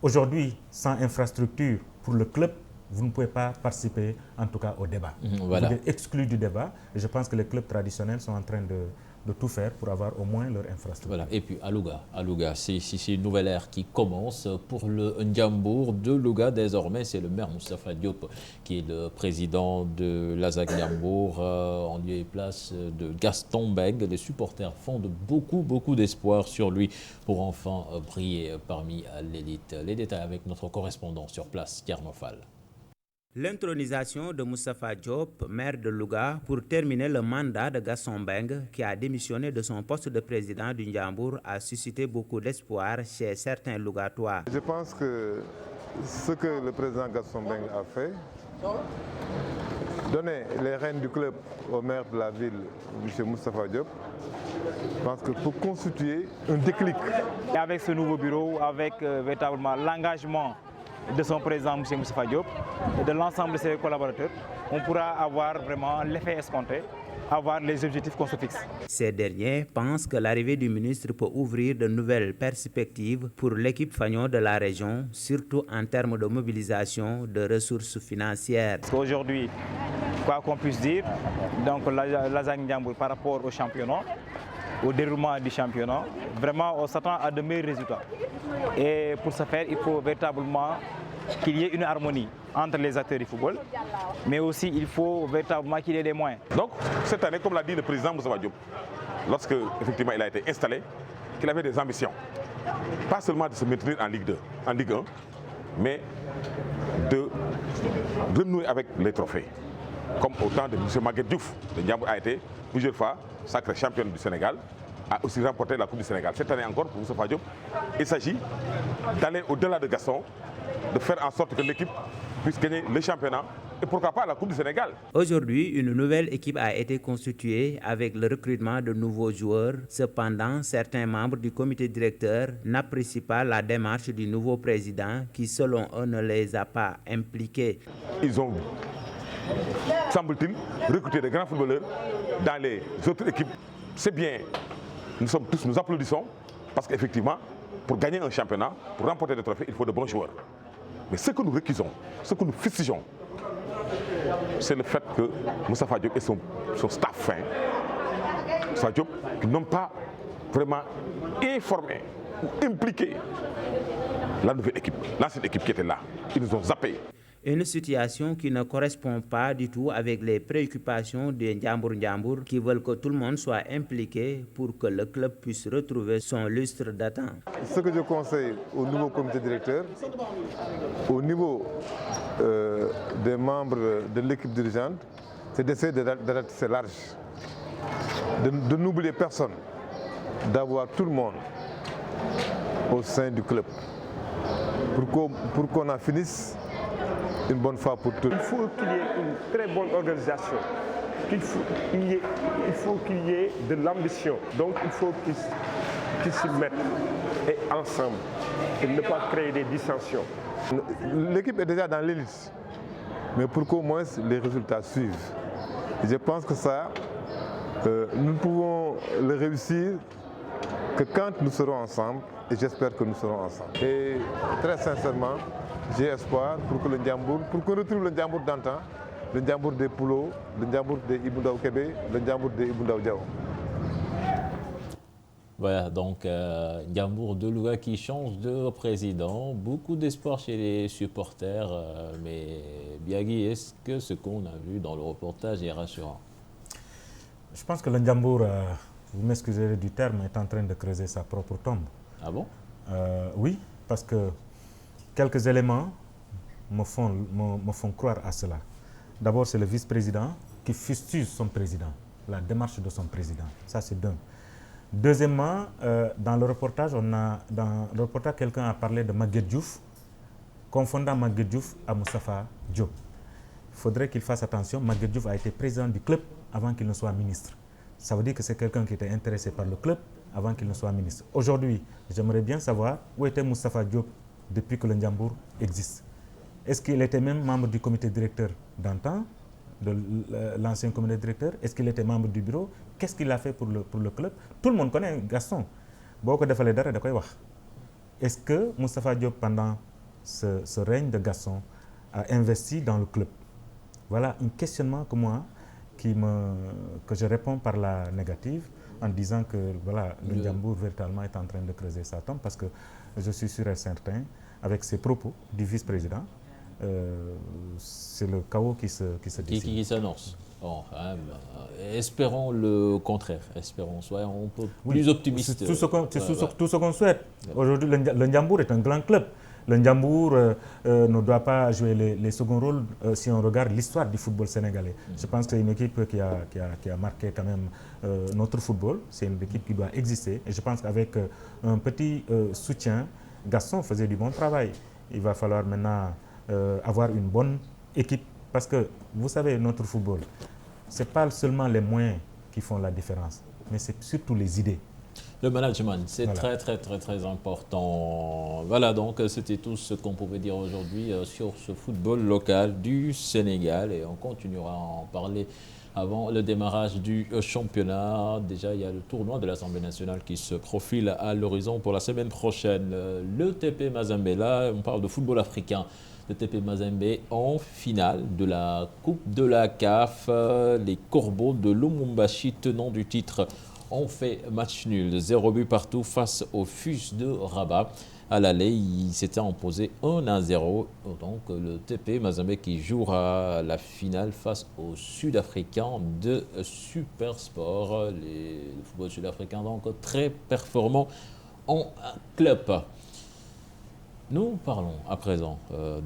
aujourd'hui, sans infrastructure pour le club, vous ne pouvez pas participer, en tout cas, au débat. Voilà. Vous êtes exclu du débat. Et je pense que les clubs traditionnels sont en train de tout faire pour avoir au moins leur infrastructure. Voilà. Et puis à Louga, c'est une nouvelle ère qui commence pour le Ndiambour de Louga. Désormais, c'est le maire Moustapha Diop qui est le président de l'ASAC Ndiambour. En lieu et place de Gaston Mbengue. Les supporters font de beaucoup d'espoir sur lui pour enfin briller parmi l'élite. Les détails avec notre correspondant sur place, Thierno Fall. L'intronisation de Moustapha Diop, maire de Louga, pour terminer le mandat de Gaston Mbengue, qui a démissionné de son poste de président du Ndiambour, a suscité beaucoup d'espoir chez certains Lougatois. Je pense que ce que le président Gaston Mbengue a fait, donner les rênes du club au maire de la ville, M. Moustapha Diop, je pense que pour constituer un déclic. Et avec ce nouveau bureau, avec véritablement l'engagement de son président, M. Moustapha Diop, et de l'ensemble de ses collaborateurs, on pourra avoir vraiment l'effet escompté, avoir les objectifs qu'on se fixe. Ces derniers pensent que l'arrivée du ministre peut ouvrir de nouvelles perspectives pour l'équipe fagnon de la région, surtout en termes de mobilisation de ressources financières. Aujourd'hui, quoi qu'on puisse dire, donc l'ASAC Ndiambour par rapport au championnat, au déroulement du championnat, vraiment on s'attend à de meilleurs résultats. Et pour ce faire, il faut véritablement qu'il y ait une harmonie entre les acteurs du football, mais aussi il faut véritablement qu'il y ait des moyens. Donc cette année, comme l'a dit le président Moustapha Diop, lorsque effectivement il a été installé, qu'il avait des ambitions, pas seulement de se maintenir en Ligue 2, en Ligue 1, mais de renouer avec les trophées. Comme au temps de M. Maguette Diouf, le Ndiambour a été plusieurs fois sacré champion du Sénégal, a aussi remporté la Coupe du Sénégal. Cette année encore, pour Moustapha Diop, il s'agit d'aller au-delà de Gaston, de faire en sorte que l'équipe puisse gagner le championnat et pourquoi pas la Coupe du Sénégal. Aujourd'hui, une nouvelle équipe a été constituée avec le recrutement de nouveaux joueurs. Cependant, certains membres du comité directeur n'apprécient pas la démarche du nouveau président qui, selon eux, ne les a pas impliqués. Ils ont, semble-t-il, recruté de grands footballeurs dans les autres équipes. C'est bien, nous applaudissons parce qu'effectivement, pour gagner un championnat, pour remporter des trophées, il faut de bons joueurs. Mais ce que nous récusons, ce que nous fustigeons, c'est le fait que Moustapha Diop et son staff, Moustapha Diop, qui n'ont pas vraiment informé ou impliqué la nouvelle équipe, l'ancienne équipe qui était là. Ils nous ont zappés. Une situation qui ne correspond pas du tout avec les préoccupations des Ndiambour qui veulent que tout le monde soit impliqué pour que le club puisse retrouver son lustre d'antan. Ce que je conseille au nouveau comité directeur, au niveau des membres de l'équipe dirigeante, c'est d'essayer d'être large, de n'oublier personne, d'avoir tout le monde au sein du club pour qu'on en finisse une bonne fois pour toutes. Il faut qu'il y ait une très bonne organisation. Il faut qu'il y ait de l'ambition. Donc il faut qu'ils s'y mettent et ensemble et ne pas créer des dissensions. L'équipe est déjà dans l'élite. mais pour qu'au moins les résultats suivent. Et je pense que ça, nous ne pouvons le réussir que quand nous serons ensemble, et j'espère que nous serons ensemble. Et très sincèrement, j'ai espoir pour que le Ndiambour, pour qu'on retrouve le Ndiambour d'antan, le Ndiambour des Poulots, le Ndiambour des Ibou Ndaw Kébé, le Ndiambour des Ibou Ndaw Diao. Voilà, donc Ndiambour de Louga qui change de président. Beaucoup d'espoir chez les supporters. Mais Biagui, est-ce que ce qu'on a vu dans le reportage est rassurant? Je pense que le Ndiambour, vous m'excuserez du terme, est en train de creuser sa propre tombe. Ah bon? Oui, parce que quelques éléments me font croire à cela. D'abord, c'est le vice-président qui fustige son président, la démarche de son président. Ça, c'est d'un. Deuxièmement, dans le reportage, quelqu'un a parlé de Maguette Diouf, confondant Maguette Diouf à Moustapha Diop. Il faudrait qu'il fasse attention. Maguette Diouf a été président du club avant qu'il ne soit ministre. Ça veut dire que c'est quelqu'un qui était intéressé par le club avant qu'il ne soit ministre. Aujourd'hui, j'aimerais bien savoir où était Moustapha Diop depuis que le Ndiambour existe. Est-ce qu'il était même membre du comité directeur d'antan, de l'ancien comité directeur? Est-ce qu'il était membre du bureau? Qu'est-ce qu'il a fait pour le club? Tout le monde connaît Gaston. Est-ce que Moustapha Diop, pendant ce règne de Gaston, a investi dans le club? Voilà un questionnement que moi, que je réponds par la négative, en disant que voilà, le Ndiambour véritablement est en train de creuser sa tombe, parce que je suis sûr et certain, avec ces propos du vice-président, c'est le chaos qui se dessine. Qui s'annonce. Bon, espérons le contraire. Espérons, soyons un peu plus optimistes. C'est tout ce qu'on souhaite. Aujourd'hui, le Ndiambour est un grand club. Le Ndiambour ne doit pas jouer les seconds rôles si on regarde l'histoire du football sénégalais. Je pense que c'est une équipe qui a marqué quand même notre football. C'est une équipe qui doit exister. Et je pense qu'avec un petit soutien, Gaston faisait du bon travail. Il va falloir maintenant avoir une bonne équipe. Parce que, vous savez, notre football, ce n'est pas seulement les moyens qui font la différence, mais c'est surtout les idées. Le management, c'est très important. Voilà, donc c'était tout ce qu'on pouvait dire aujourd'hui sur ce football local du Sénégal. Et on continuera à en parler avant le démarrage du championnat. Déjà, il y a le tournoi de l'Assemblée nationale qui se profile à l'horizon pour la semaine prochaine. Le TP Mazembe, là, on parle de football africain. Le TP Mazembe en finale de la Coupe de la CAF. Les Corbeaux de Lumumbashi, tenant du titre, ont fait match nul. 0 but partout face au FUS de Rabat. À l'aller, il s'était imposé 1-0. Donc le TP Mazembe qui jouera la finale face aux Sud-Africains de Supersport. Le football sud-africain donc très performant en club. Nous parlons à présent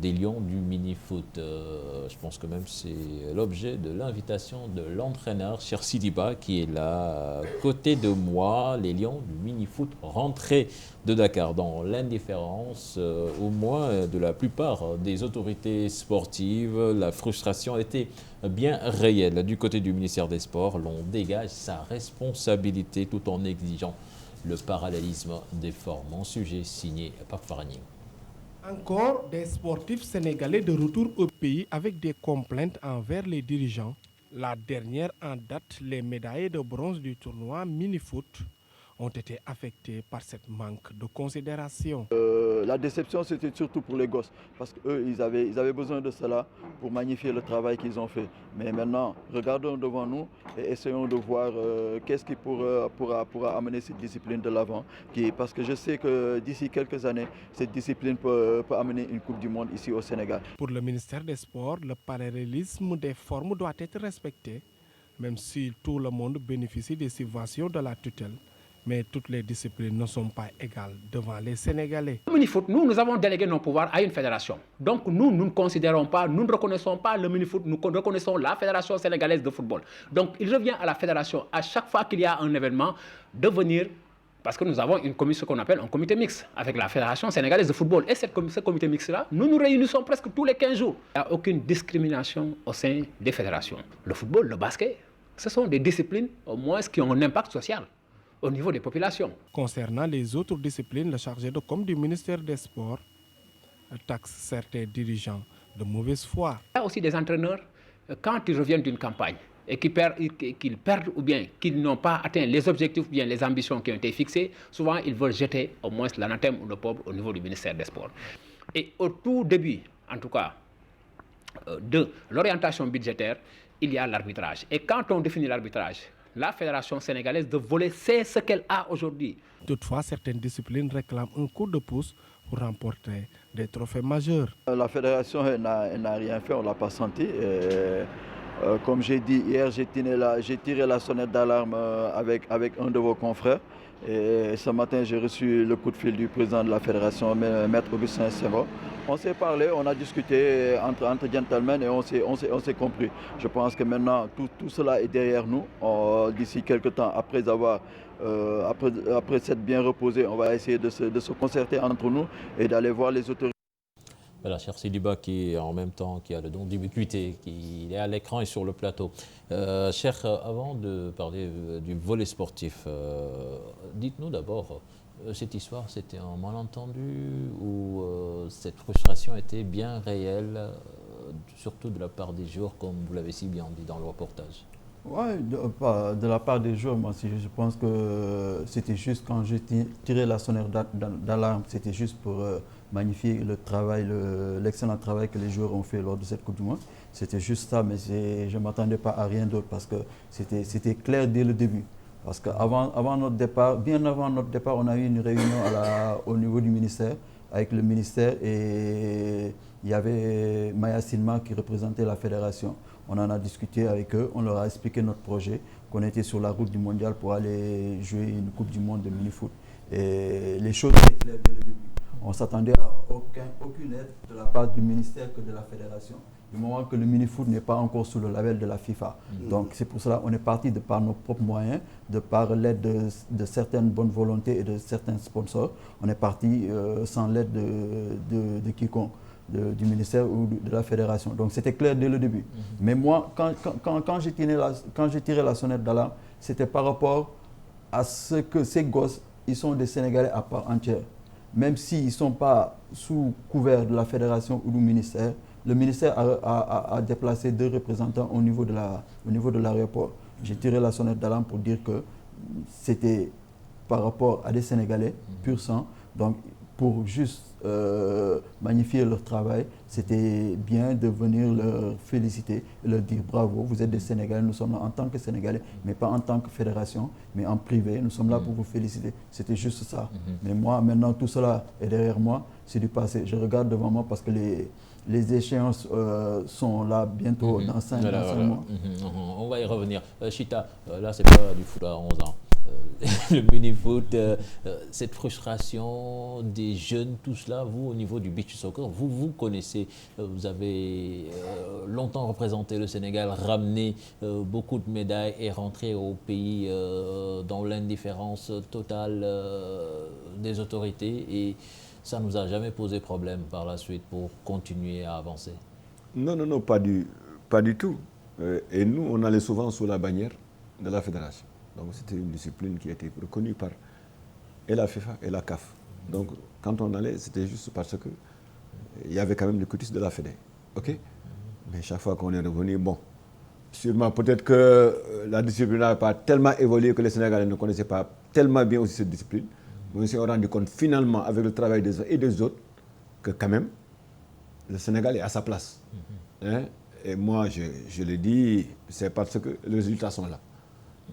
des Lions du mini-foot. Je pense que même c'est l'objet de l'invitation de l'entraîneur Cher Sidiba qui est là à côté de moi. Les Lions du mini-foot rentrés de Dakar dans l'indifférence au moins de la plupart des autorités sportives. La frustration était bien réelle. Du côté du ministère des Sports, l'on dégage sa responsabilité tout en exigeant le parallélisme des formes. En sujet signé Pape Faragning. Encore des sportifs sénégalais de retour au pays avec des complaintes envers les dirigeants. La dernière en date, les médaillés de bronze du tournoi mini-foot ont été affectés par cette manque de considération. La déception, c'était surtout pour les gosses, parce qu'eux, ils avaient besoin de cela pour magnifier le travail qu'ils ont fait. Mais maintenant, regardons devant nous et essayons de voir qu'est-ce qui pourra amener cette discipline de l'avant. Parce que je sais que d'ici quelques années, cette discipline peut amener une Coupe du Monde ici au Sénégal. Pour le ministère des Sports, le parallélisme des formes doit être respecté, même si tout le monde bénéficie des subventions de la tutelle. Mais toutes les disciplines ne sont pas égales devant les Sénégalais. Le mini-foot, nous avons délégué nos pouvoirs à une fédération. Donc nous ne considérons pas, nous ne reconnaissons pas le mini-foot, nous reconnaissons la Fédération sénégalaise de football. Donc il revient à la fédération, à chaque fois qu'il y a un événement, de venir, parce que nous avons une commission qu'on appelle un comité mixte avec la Fédération sénégalaise de football. Et ce comité mixte-là, nous nous réunissons presque tous les 15 jours. Il n'y a aucune discrimination au sein des fédérations. Le football, le basket, ce sont des disciplines au moins qui ont un impact social au niveau des populations. Concernant les autres disciplines, le chargé de com du ministère des Sports taxe certains dirigeants de mauvaise foi. Il y a aussi des entraîneurs, quand ils reviennent d'une campagne et qu'ils perdent ou bien qu'ils n'ont pas atteint les objectifs ou bien les ambitions qui ont été fixées, souvent ils veulent jeter au moins l'anathème ou le pauvre au niveau du ministère des Sports. Et au tout début, en tout cas, de l'orientation budgétaire, il y a l'arbitrage. Et quand on définit l'arbitrage, la Fédération sénégalaise de volley sait ce qu'elle a aujourd'hui. Toutefois, certaines disciplines réclament un coup de pouce pour remporter des trophées majeurs. La fédération n'a rien fait, on ne l'a pas senti. Comme j'ai dit hier, j'ai tiré la sonnette d'alarme avec un de vos confrères. Et ce matin, j'ai reçu le coup de fil du président de la fédération, Maître Augustin Senghor. On s'est parlé, on a discuté entre gentlemen et on s'est compris. Je pense que maintenant, tout cela est derrière nous. D'ici quelques temps, après s'être bien reposé, on va essayer de se concerter entre nous et d'aller voir les autorités. Voilà, cher Sidiba qui en même temps qui a le don d'ubiquité, qui est à l'écran et sur le plateau. Cher, avant de parler du volet sportif, dites-nous d'abord, cette histoire, c'était un malentendu ou cette frustration était bien réelle, surtout de la part des joueurs, comme vous l'avez si bien dit dans le reportage? Oui, de la part des joueurs, moi je pense que c'était juste quand j'ai tiré la sonnette d'alarme, c'était juste pour magnifier le travail, l'excellent travail que les joueurs ont fait lors de cette Coupe du Monde. C'était juste ça, mais je ne m'attendais pas à rien d'autre parce que c'était clair dès le début. Parce qu'avant notre départ, bien avant notre départ, on a eu une réunion au niveau du ministère, avec le ministère, et il y avait Maya Silma qui représentait la fédération. On en a discuté avec eux, on leur a expliqué notre projet, qu'on était sur la route du mondial pour aller jouer une Coupe du Monde de mini-foot. Et les choses étaient claires dès le début. On s'attendait à aucune aide de la part du ministère que de la fédération, du moment que le mini-foot n'est pas encore sous le label de la FIFA. Donc c'est pour cela qu'on est parti de par nos propres moyens, de par l'aide de certaines bonnes volontés et de certains sponsors. On est parti sans l'aide de quiconque. Du ministère ou de la fédération. Donc c'était clair dès le début. Mais moi, quand j'ai tiré la sonnette d'alarme, c'était par rapport à ce que ces gosses, ils sont des Sénégalais à part entière. Même s'ils ne sont pas sous couvert de la fédération ou du ministère, le ministère a déplacé 2 représentants au niveau de l'aéroport. J'ai tiré la sonnette d'alarme pour dire que c'était par rapport à des Sénégalais pur sang. Donc pour juste magnifier leur travail, c'était bien de venir leur féliciter et leur dire bravo, vous êtes des Sénégalais, nous sommes là en tant que Sénégalais, mais pas en tant que fédération, mais en privé, nous sommes là pour vous féliciter. C'était juste ça. Mais moi, maintenant, tout cela est derrière moi, c'est du passé. Je regarde devant moi parce que les échéances sont là bientôt dans 5 mois. On va y revenir. Chita, là, c'est pas du foot à 11 ans. Le mini-foot, cette frustration des jeunes, tout cela, vous, au niveau du beach soccer, vous connaissez, vous avez longtemps représenté le Sénégal, ramené beaucoup de médailles et rentré au pays dans l'indifférence totale des autorités et ça ne nous a jamais posé problème par la suite pour continuer à avancer. Non, pas du tout. Et nous, on allait souvent sous la bannière de la fédération. Donc c'était une discipline qui a été reconnue par et la FIFA et la CAF. Donc quand on allait, c'était juste parce qu'il y avait quand même le cutis de la Fédé. OK? Mais chaque fois qu'on est revenu, bon, sûrement peut-être que la discipline n'a pas tellement évolué que les Sénégalais ne connaissaient pas tellement bien aussi cette discipline. Mais on s'est rendu compte finalement avec le travail des uns et des autres que quand même le Sénégal est à sa place. Hein? Et moi, je le dis, c'est parce que les résultats sont là.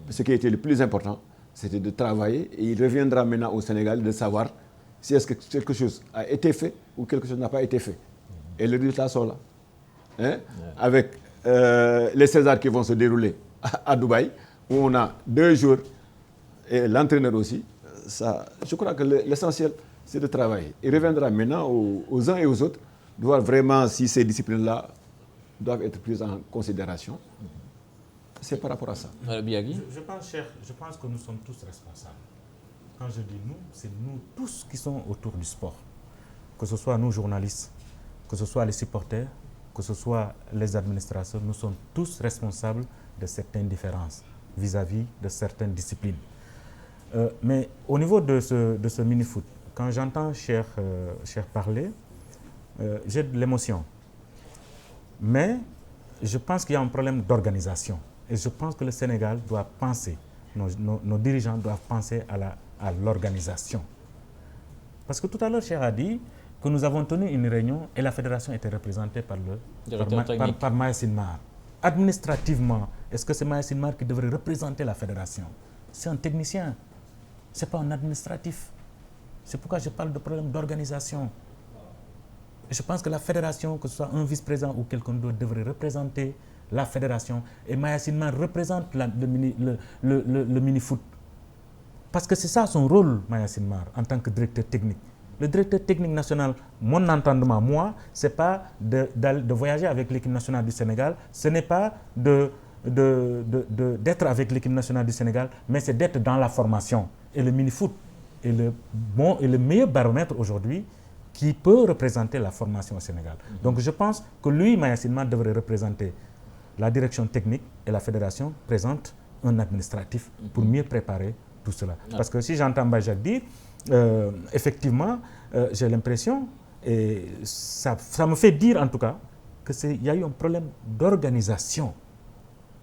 Ce qui a été le plus important, c'était de travailler et il reviendra maintenant au Sénégal de savoir si est-ce que quelque chose a été fait ou quelque chose n'a pas été fait. Et les résultats sont là. Hein? Avec les Césars qui vont se dérouler à Dubaï, où on a 2 jours et l'entraîneur aussi. Ça, je crois que l'essentiel, c'est de travailler. Il reviendra maintenant aux uns et aux autres de voir vraiment si ces disciplines-là doivent être prises en considération. C'est par rapport à ça. Je pense que nous sommes tous responsables. Quand je dis nous, c'est nous tous qui sommes autour du sport. Que ce soit nous journalistes, que ce soit les supporters, que ce soit les administrateurs, nous sommes tous responsables de cette indifférence vis-à-vis de certaines disciplines. Mais au niveau de ce mini-foot, quand j'entends Cher parler, j'ai de l'émotion. Mais je pense qu'il y a un problème d'organisation. Et je pense que le Sénégal doit penser, nos dirigeants doivent penser à l'organisation. Parce que tout à l'heure, Cheikh a dit que nous avons tenu une réunion et la fédération était représentée par Maya Sinmar. Administrativement, est-ce que c'est Maya Sinmar qui devrait représenter la fédération? C'est un technicien, ce n'est pas un administratif. C'est pourquoi je parle de problème d'organisation. Je pense que la fédération, que ce soit un vice-président ou quelqu'un d'autre, devrait représenter la fédération. Et Maya Sinmar représente le mini-foot. Parce que c'est ça son rôle, Maya Sinmar, en tant que directeur technique. Le directeur technique national, mon entendement, moi, ce n'est pas de voyager avec l'équipe nationale du Sénégal, ce n'est pas d'être avec l'équipe nationale du Sénégal, mais c'est d'être dans la formation. Et le mini-foot est le meilleur baromètre aujourd'hui qui peut représenter la formation au Sénégal. Donc je pense que lui, Maya Sinmar, devrait représenter la direction technique et la fédération présente un administratif pour mieux préparer tout cela. Parce que si j'entends Bajak dire, effectivement, j'ai l'impression, et ça me fait dire en tout cas, qu'il y a eu un problème d'organisation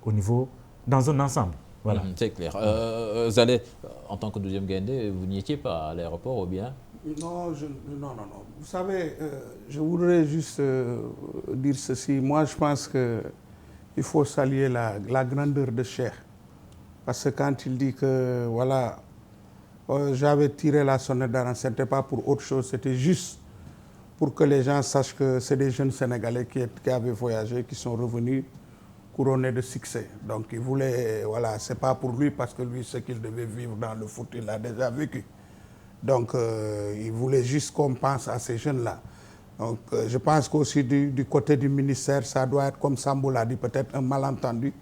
au niveau, dans un ensemble. Voilà. C'est clair. Vous allez, en tant que deuxième Gaindé, vous n'y étiez pas à l'aéroport ou bien? Non. Vous savez, je voudrais juste dire ceci. Moi, je pense qu'il faut saluer la grandeur de Cheikh. Parce que quand il dit que, voilà, j'avais tiré la sonnette d'alarme, ce n'était pas pour autre chose, c'était juste pour que les gens sachent que c'est des jeunes Sénégalais qui avaient voyagé, qui sont revenus couronnés de succès. Donc il voulait, voilà, c'est pas pour lui parce que lui, ce qu'il devait vivre dans le foot, il l'a déjà vécu. Donc il voulait juste qu'on pense à ces jeunes-là. Donc je pense qu'aussi du côté du ministère, ça doit être, comme Sambo l'a dit, peut-être un malentendu.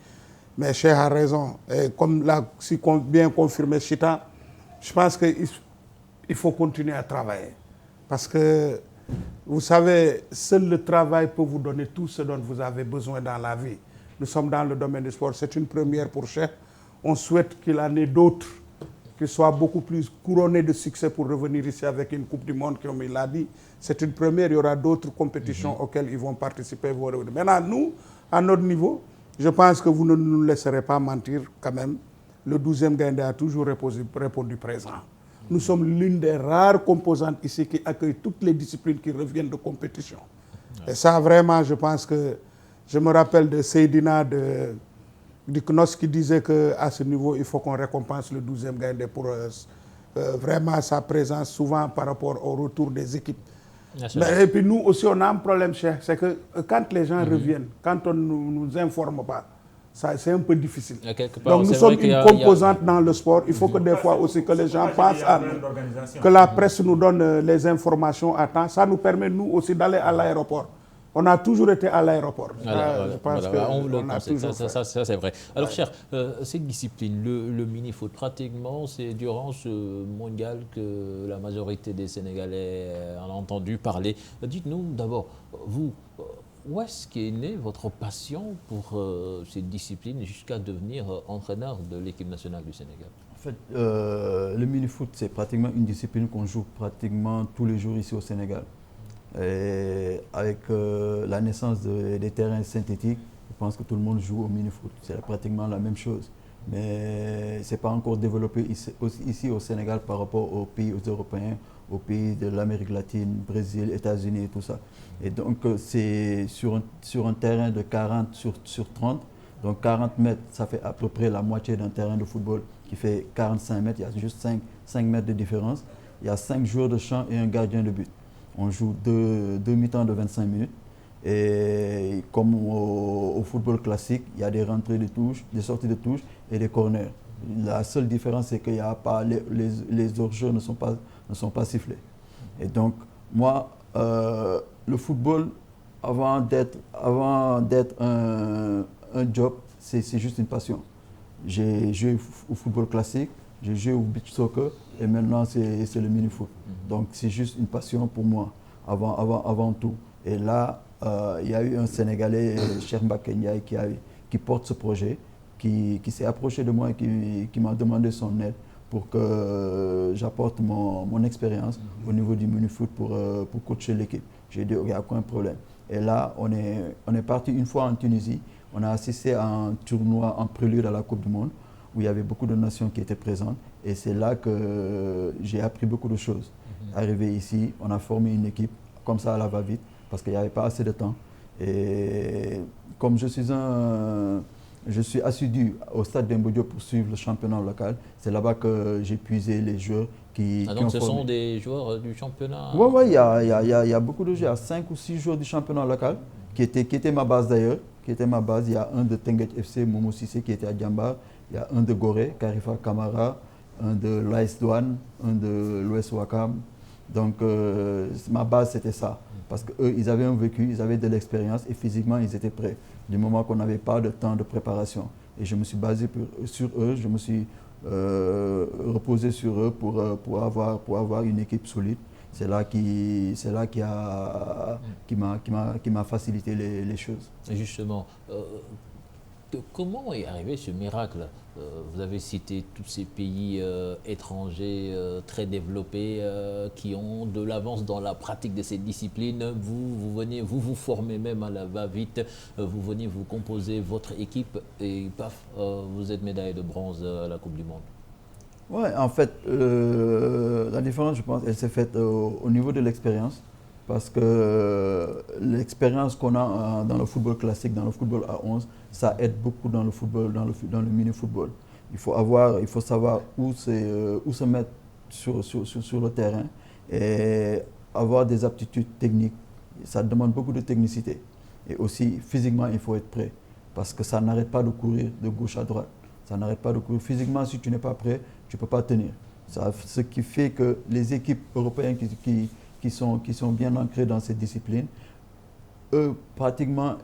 Mais Cheikh a raison. Et comme l'a si bien confirmé Chita, je pense qu'il faut continuer à travailler. Parce que, vous savez, seul le travail peut vous donner tout ce dont vous avez besoin dans la vie. Nous sommes dans le domaine du sport. C'est une première pour Cheikh. On souhaite qu'il en ait d'autres, qu'il soit beaucoup plus couronné de succès pour revenir ici avec une Coupe du Monde, comme il l'a dit. C'est une première. Il y aura d'autres compétitions auxquelles ils vont participer. Maintenant, nous, à notre niveau, je pense que vous ne nous laisserez pas mentir quand même. Le 12e Gaindé a toujours répondu présent. Nous sommes l'une des rares composantes ici qui accueille toutes les disciplines qui reviennent de compétition. Et ça, vraiment, je pense que... Je me rappelle de Seydina du CNOS qui disait qu'à ce niveau, il faut qu'on récompense le 12e Gaindé pour vraiment sa présence souvent par rapport au retour des équipes. Mais, et puis nous aussi, on a un problème, cher, c'est que quand les gens reviennent, quand on ne nous informe pas, c'est un peu difficile. Donc nous sommes une composante dans le sport. Il faut que des fois aussi que les gens pensent à nous, que la presse nous donne les informations à temps. Ça nous permet nous aussi d'aller à l'aéroport. On a toujours été à l'aéroport. Je pense qu'on a toujours fait. Ça c'est vrai. Alors, cher, cette discipline, le mini-foot, pratiquement, c'est durant ce mondial que la majorité des Sénégalais en a entendu parler. Dites-nous d'abord, vous, où est-ce qu'est née votre passion pour cette discipline jusqu'à devenir entraîneur de l'équipe nationale du Sénégal? En fait, le mini-foot, c'est pratiquement une discipline qu'on joue pratiquement tous les jours ici au Sénégal. Et avec la naissance des terrains synthétiques, je pense que tout le monde joue au mini-foot. C'est pratiquement la même chose. Mais ce n'est pas encore développé ici au Sénégal par rapport aux pays européens, aux pays de l'Amérique latine, Brésil, États-Unis et tout ça. Et donc c'est sur un terrain de 40 sur 30. Donc 40 mètres, ça fait à peu près la moitié d'un terrain de football qui fait 45 mètres. Il y a juste 5 mètres de différence. Il y a 5 joueurs de champ et un gardien de but. On joue deux mi-temps de 25 minutes. Et comme au football classique, il y a des rentrées de touche, des sorties de touche et des corners. La seule différence, c'est qu'il n'y a pas les hors-jeux ne sont pas sifflés. Et donc, moi, le football, avant d'être un job, c'est juste une passion. J'ai joué au football classique, j'ai joué au beach soccer et maintenant c'est le mini-foot. Donc c'est juste une passion pour moi, avant tout. Et là, il y a eu un Sénégalais, Cheikh Mbacké Ndiaye, qui porte ce projet, qui s'est approché de moi et qui m'a demandé son aide pour que j'apporte mon expérience au niveau du mini-foot pour coacher l'équipe. J'ai dit, il n'y a aucun problème. Et là, on est parti une fois en Tunisie. On a assisté à un tournoi en prélude à la Coupe du Monde où il y avait beaucoup de nations qui étaient présentes. Et c'est là que j'ai appris beaucoup de choses. Arrivé ici, on a formé une équipe comme ça à la va-vite parce qu'il n'y avait pas assez de temps. Et comme je suis assidu au stade d'Embodio pour suivre le championnat local, c'est là-bas que j'ai puisé les joueurs qui donc ont ce formé. sont des joueurs du championnat? Oui, il y a beaucoup de joueurs. Il y a 5 ou 6 joueurs du championnat local qui étaient ma base d'ailleurs. Qui était ma base. Il y a un de Tenguet FC, Momo Sissé, qui était à Djambar. Il y a un de Gorée, Karifa Kamara, un de l'AS Douane, un de l'OS Ouakam. Donc ma base c'était ça. Parce qu'eux, ils avaient un vécu, ils avaient de l'expérience et physiquement ils étaient prêts. Du moment qu'on n'avait pas de temps de préparation. Et je me suis basé sur eux, je me suis reposé sur eux pour avoir une équipe solide. C'est là qui m'a facilité les choses. Et justement, comment est arrivé ce miracle? Vous avez cité tous ces pays étrangers très développés qui ont de l'avance dans la pratique de cette discipline. Vous formez même à la va-vite, vous venez vous composer votre équipe et paf, vous êtes médaillé de bronze à la Coupe du Monde. Oui, en fait, la différence, je pense, elle s'est faite au niveau de l'expérience. Parce que l'expérience qu'on a dans le football classique, dans le football à 11, ça aide beaucoup dans le football, dans le mini-football. Il faut savoir où se mettre sur le terrain et avoir des aptitudes techniques. Ça demande beaucoup de technicité. Et aussi, physiquement, il faut être prêt. Parce que ça n'arrête pas de courir de gauche à droite. Ça n'arrête pas de courir. Physiquement, si tu n'es pas prêt, tu ne peux pas tenir. Ce qui fait que les équipes européennes qui sont bien ancrées dans cette discipline, eux, pratiquement,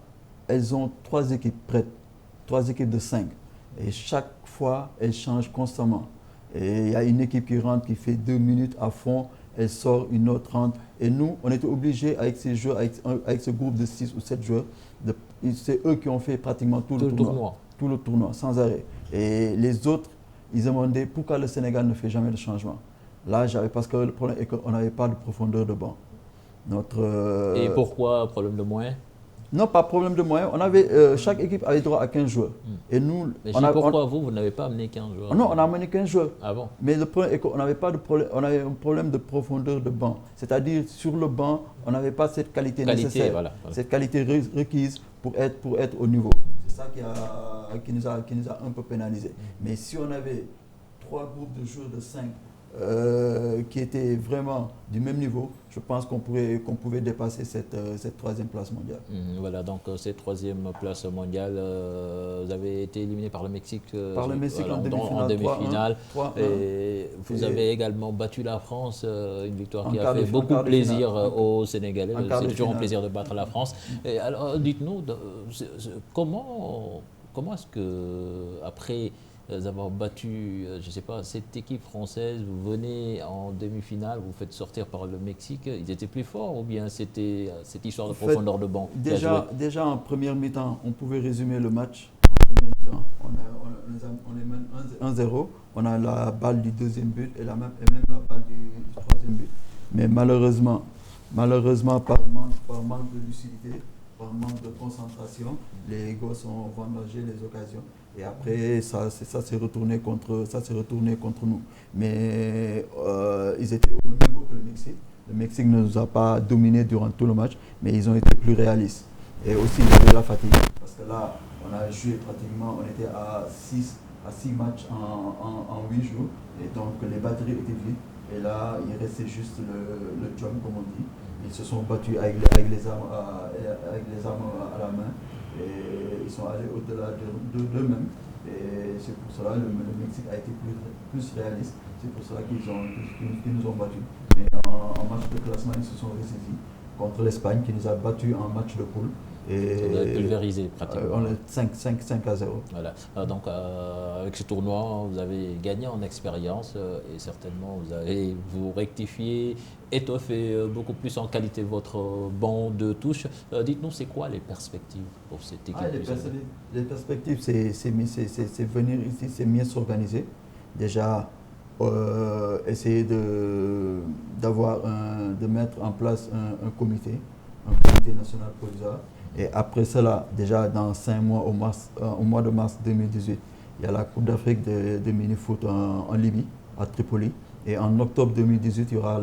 elles ont 3 équipes prêtes, 3 équipes de 5. Et chaque fois, elles changent constamment. Et il y a une équipe qui rentre, qui fait 2 minutes à fond, elle sort, une autre rentre. Et nous, on était obligés, avec ces joueurs, avec ce groupe de 6 ou 7 joueurs, c'est eux qui ont fait pratiquement tout le tournoi. Tout le tournoi, sans arrêt. Et les autres, ils demandaient pourquoi le Sénégal ne fait jamais de changement. Là, parce que le problème est qu'on n'avait pas de profondeur de banc. Et pourquoi problème de moyens? Non, pas problème de moyens. Chaque équipe avait droit à 15 joueurs. Et nous, mais pourquoi vous n'avez pas amené 15 joueurs? Non, on a amené 15 joueurs. Ah bon? Mais le problème est qu'on n'avait pas de problème. On avait un problème de profondeur de banc. C'est-à-dire, sur le banc, on n'avait pas cette qualité nécessaire. Voilà. Cette qualité requise pour être au niveau. C'est ça qui nous a un peu pénalisé. Mais si on avait 3 groupes de joueurs de 5 qui étaient vraiment du même niveau, je pense qu'on pouvait dépasser cette 3e place mondiale. Voilà, donc cette 3e place mondiale, vous avez été éliminé par le Mexique, en demi-finale. Et vous avez également battu la France, une victoire qui a fait beaucoup plaisir aux Sénégalais. C'est toujours un plaisir de battre la France. Et alors, dites-nous, comment est-ce que, après avoir battu, je ne sais pas, cette équipe française, vous venez en demi-finale, vous faites sortir par le Mexique, ils étaient plus forts ou bien c'était cette histoire de profondeur de banc? Déjà en première mi-temps, on pouvait résumer le match. En première mi-temps, on les mène 1-0, on a la balle du 2e but et même la balle du 3e but. Mais malheureusement par manque de lucidité, par manque de concentration, les gosses ont vendangé les occasions. Et après, ça s'est retourné contre nous. Mais ils étaient au même niveau que le Mexique. Le Mexique ne nous a pas dominés durant tout le match, mais ils ont été plus réalistes. Et aussi, il y avait la fatigue. Parce que là, on a joué pratiquement, on était à 6 matchs en 8 jours. Et donc, les batteries étaient vides. Et là, il restait juste le job, comme on dit. Ils se sont battus avec les armes à la main. Et ils sont allés au-delà d'eux-mêmes. Et c'est pour cela que le Mexique a été plus réaliste. C'est pour cela qu'ils nous ont battus. Mais en match de classement, ils se sont ressaisis contre l'Espagne qui nous a battus en match de poule. Et vous avez pulvérisé pratiquement. On est 5-0. Voilà. Donc avec ce tournoi, vous avez gagné en expérience et certainement vous rectifiez, étoffez beaucoup plus en qualité votre banc de touche. Dites-nous, c'est quoi les perspectives pour cette équipe? Les perspectives, c'est venir ici, c'est mieux s'organiser. Déjà, essayer de mettre en place un comité un comité national provisoire. Et après cela, déjà dans 5 mois, au mois de mars 2018, il y a la Coupe d'Afrique de mini-foot en Libye, à Tripoli. Et en octobre 2018, il y aura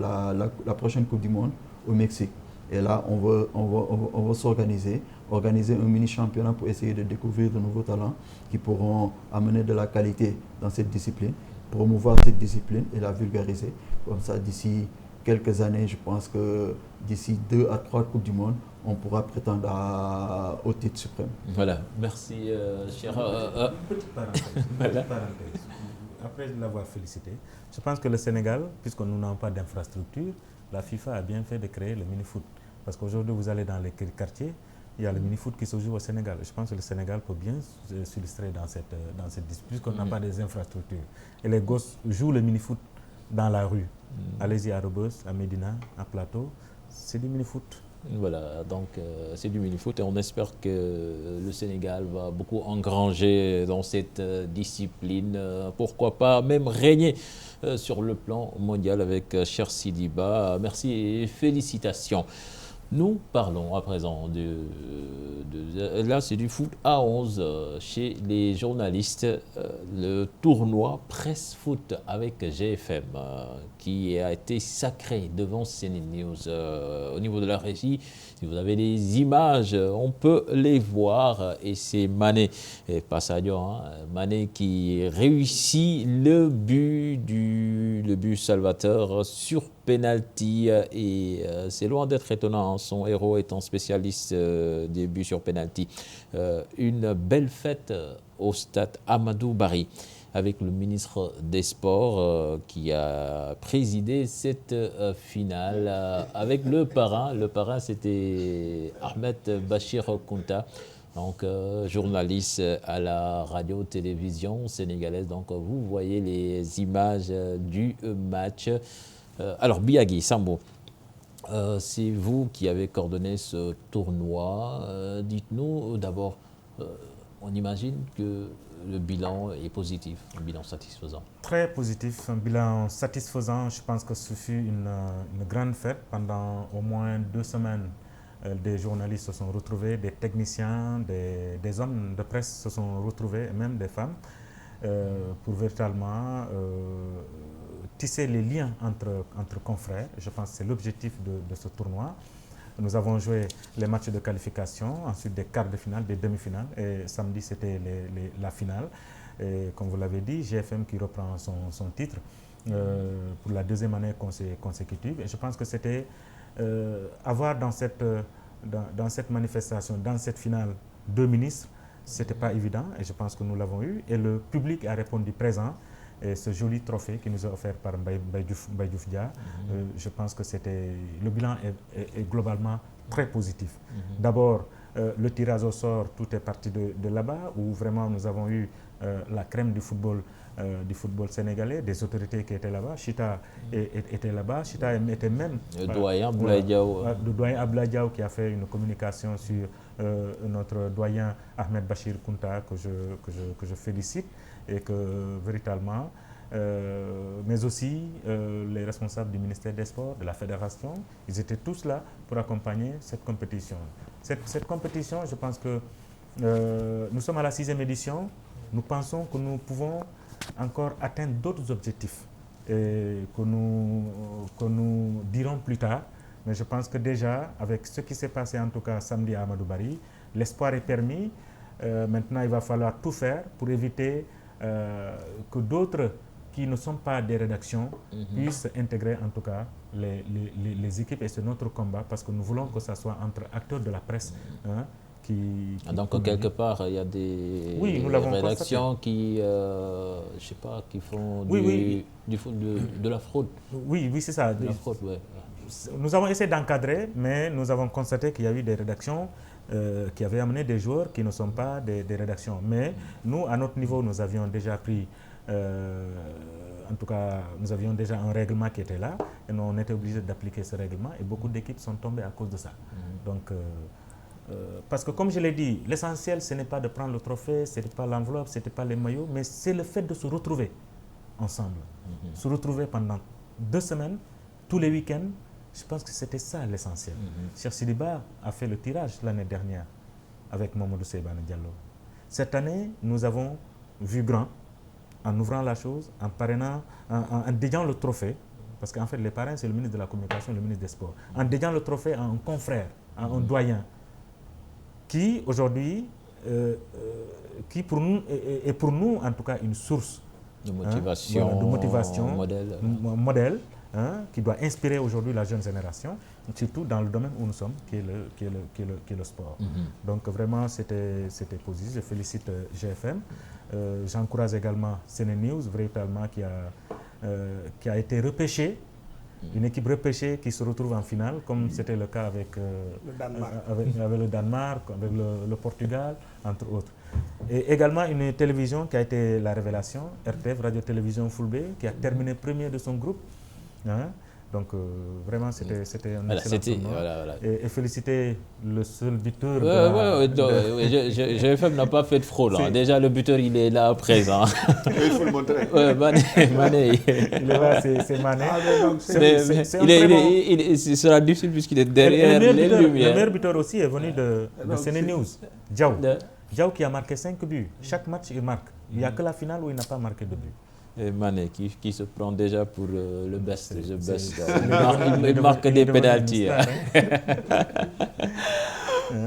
la prochaine Coupe du Monde au Mexique. Et là, on va s'organiser, organiser un mini-championnat pour essayer de découvrir de nouveaux talents qui pourront amener de la qualité dans cette discipline, promouvoir cette discipline et la vulgariser. Comme ça, d'ici quelques années, je pense que d'ici 2 à 3 Coupes du Monde, on pourra prétendre au titre suprême. Voilà, merci cher. Une petite parenthèse. Après l'avoir félicité, je pense que le Sénégal, puisque nous n'avons pas d'infrastructure, la FIFA a bien fait de créer le mini-foot. Parce qu'aujourd'hui, vous allez dans les quartiers, il y a le mini-foot qui se joue au Sénégal. Je pense que le Sénégal peut bien s'illustrer dans cette discipline, puisqu'on n'a pas des infrastructures. Et les gosses jouent le mini-foot dans la rue. Allez-y à Rebeuss, à Médina, à Plateau, c'est du mini-foot. Voilà, donc c'est du mini-foot et on espère que le Sénégal va beaucoup engranger dans cette discipline. Pourquoi pas même régner sur le plan mondial avec Cheikh Sidiba. Merci et félicitations. Nous parlons à présent là c'est du foot à 11 chez les journalistes, le tournoi Presse Foot avec GFM qui a été sacré devant CNews. Au niveau de la régie, si vous avez les images, on peut les voir et c'est Mané, et pas Sadio, hein, Mané qui réussit le but salvateur sur penalty et c'est loin d'être étonnant, son héros étant spécialiste des buts sur penalty. Une belle fête au stade Amadou Barry avec le ministre des Sports qui a présidé cette finale avec le parrain. Le parrain c'était Ahmed Bachir Kounta, donc journaliste à la radio-télévision sénégalaise. Donc vous voyez les images du match. Alors Biagui Sambo, c'est vous qui avez coordonné ce tournoi. Dites-nous d'abord, on imagine que le bilan est positif, un bilan satisfaisant. Très positif, un bilan satisfaisant. Je pense que ce fut une grande fête. Pendant au moins 2 semaines, des journalistes se sont retrouvés, des techniciens, des hommes de presse se sont retrouvés, et même des femmes, pour véritablement tisser les liens entre confrères. Je pense que c'est l'objectif de ce tournoi. Nous avons joué les matchs de qualification, ensuite des quarts de finale, des demi-finales, et samedi c'était la finale. Et comme vous l'avez dit, GFM qui reprend son titre pour la 2e année consécutive. Et je pense que c'était avoir dans cette manifestation, dans cette finale, 2 ministres, ce n'était pas évident et je pense que nous l'avons eu. Et le public a répondu présent. Et ce joli trophée qui nous est offert par Mbaye Diouf Dia, je pense que le bilan est globalement très positif. D'abord, le tirage au sort, tout est parti de là-bas, où vraiment nous avons eu la crème du football sénégalais, des autorités qui étaient là-bas. Chita était là-bas. Chita était même le doyen Abdoulaye Diaw. Le doyen Abdoulaye Diaw qui a fait une communication sur notre doyen Ahmed Bachir Kounta, que je félicite. Et que véritablement, mais aussi les responsables du ministère des Sports, de la Fédération, ils étaient tous là pour accompagner cette compétition. Cette compétition, je pense que nous sommes à la 6e édition, nous pensons que nous pouvons encore atteindre d'autres objectifs et que nous dirons plus tard. Mais je pense que déjà, avec ce qui s'est passé en tout cas samedi à Amadou Barry, l'espoir est permis. Maintenant, il va falloir tout faire pour éviter que d'autres qui ne sont pas des rédactions puissent intégrer en tout cas les équipes, et c'est notre combat parce que nous voulons que ça soit entre acteurs de la presse qui donc quelque part il y a des rédactions qui je sais pas, qui font de la fraude. Oui, c'est ça. De la fraude, ouais. Nous avons essayé d'encadrer, mais nous avons constaté qu'il y a eu des rédactions qui avaient amené des joueurs qui ne sont pas des rédactions. Mais nous, à notre niveau, nous avions déjà pris, en tout cas, nous avions déjà un règlement qui était là, et nous, on était obligés d'appliquer ce règlement, et beaucoup d'équipes sont tombées à cause de ça. Donc, parce que comme je l'ai dit, l'essentiel, ce n'est pas de prendre le trophée, ce n'est pas l'enveloppe, ce n'est pas les maillots, mais c'est le fait de se retrouver ensemble. Se retrouver pendant 2 semaines, tous les week-ends, Je pense que c'était ça l'essentiel. Cheikh Sidiba a fait le tirage l'année dernière avec Mamadou Seybane Diallo. Cette année, nous avons vu grand en ouvrant la chose, en parrainant, en dédiant le trophée, parce qu'en fait les parrains c'est le ministre de la Communication, le ministre des Sports, en dédiant le trophée à un confrère, à un doyen, qui aujourd'hui, qui pour nous, est pour nous en tout cas une source de motivation, modèle, qui doit inspirer aujourd'hui la jeune génération, surtout dans le domaine où nous sommes, qui est le sport. Donc vraiment, c'était positif. Je félicite GFM. J'encourage également CNews, véritablement, qui a été repêché, une équipe repêchée qui se retrouve en finale, comme c'était le cas avec le Danemark, avec le Portugal, entre autres. Et également une télévision qui a été la révélation, RTF, Radio-Télévision Fulbe, qui a terminé premier de son groupe. Donc vraiment c'était un excellent tournoi. Et féliciter le seul buteur. GFM n'a pas fait de fraude. Déjà le buteur il est là présent. Il faut le montrer. Mané. Il est là, c'est Mané. Ce sera difficile puisqu'il est derrière les lumières. Le meilleur buteur aussi est venu de CNews, Diaw. Diaw qui a marqué 5 buts. Chaque match il marque. Il n'y a que la finale où il n'a pas marqué de but. Et Mané qui se prend déjà pour le best. Il marque des pénaltys.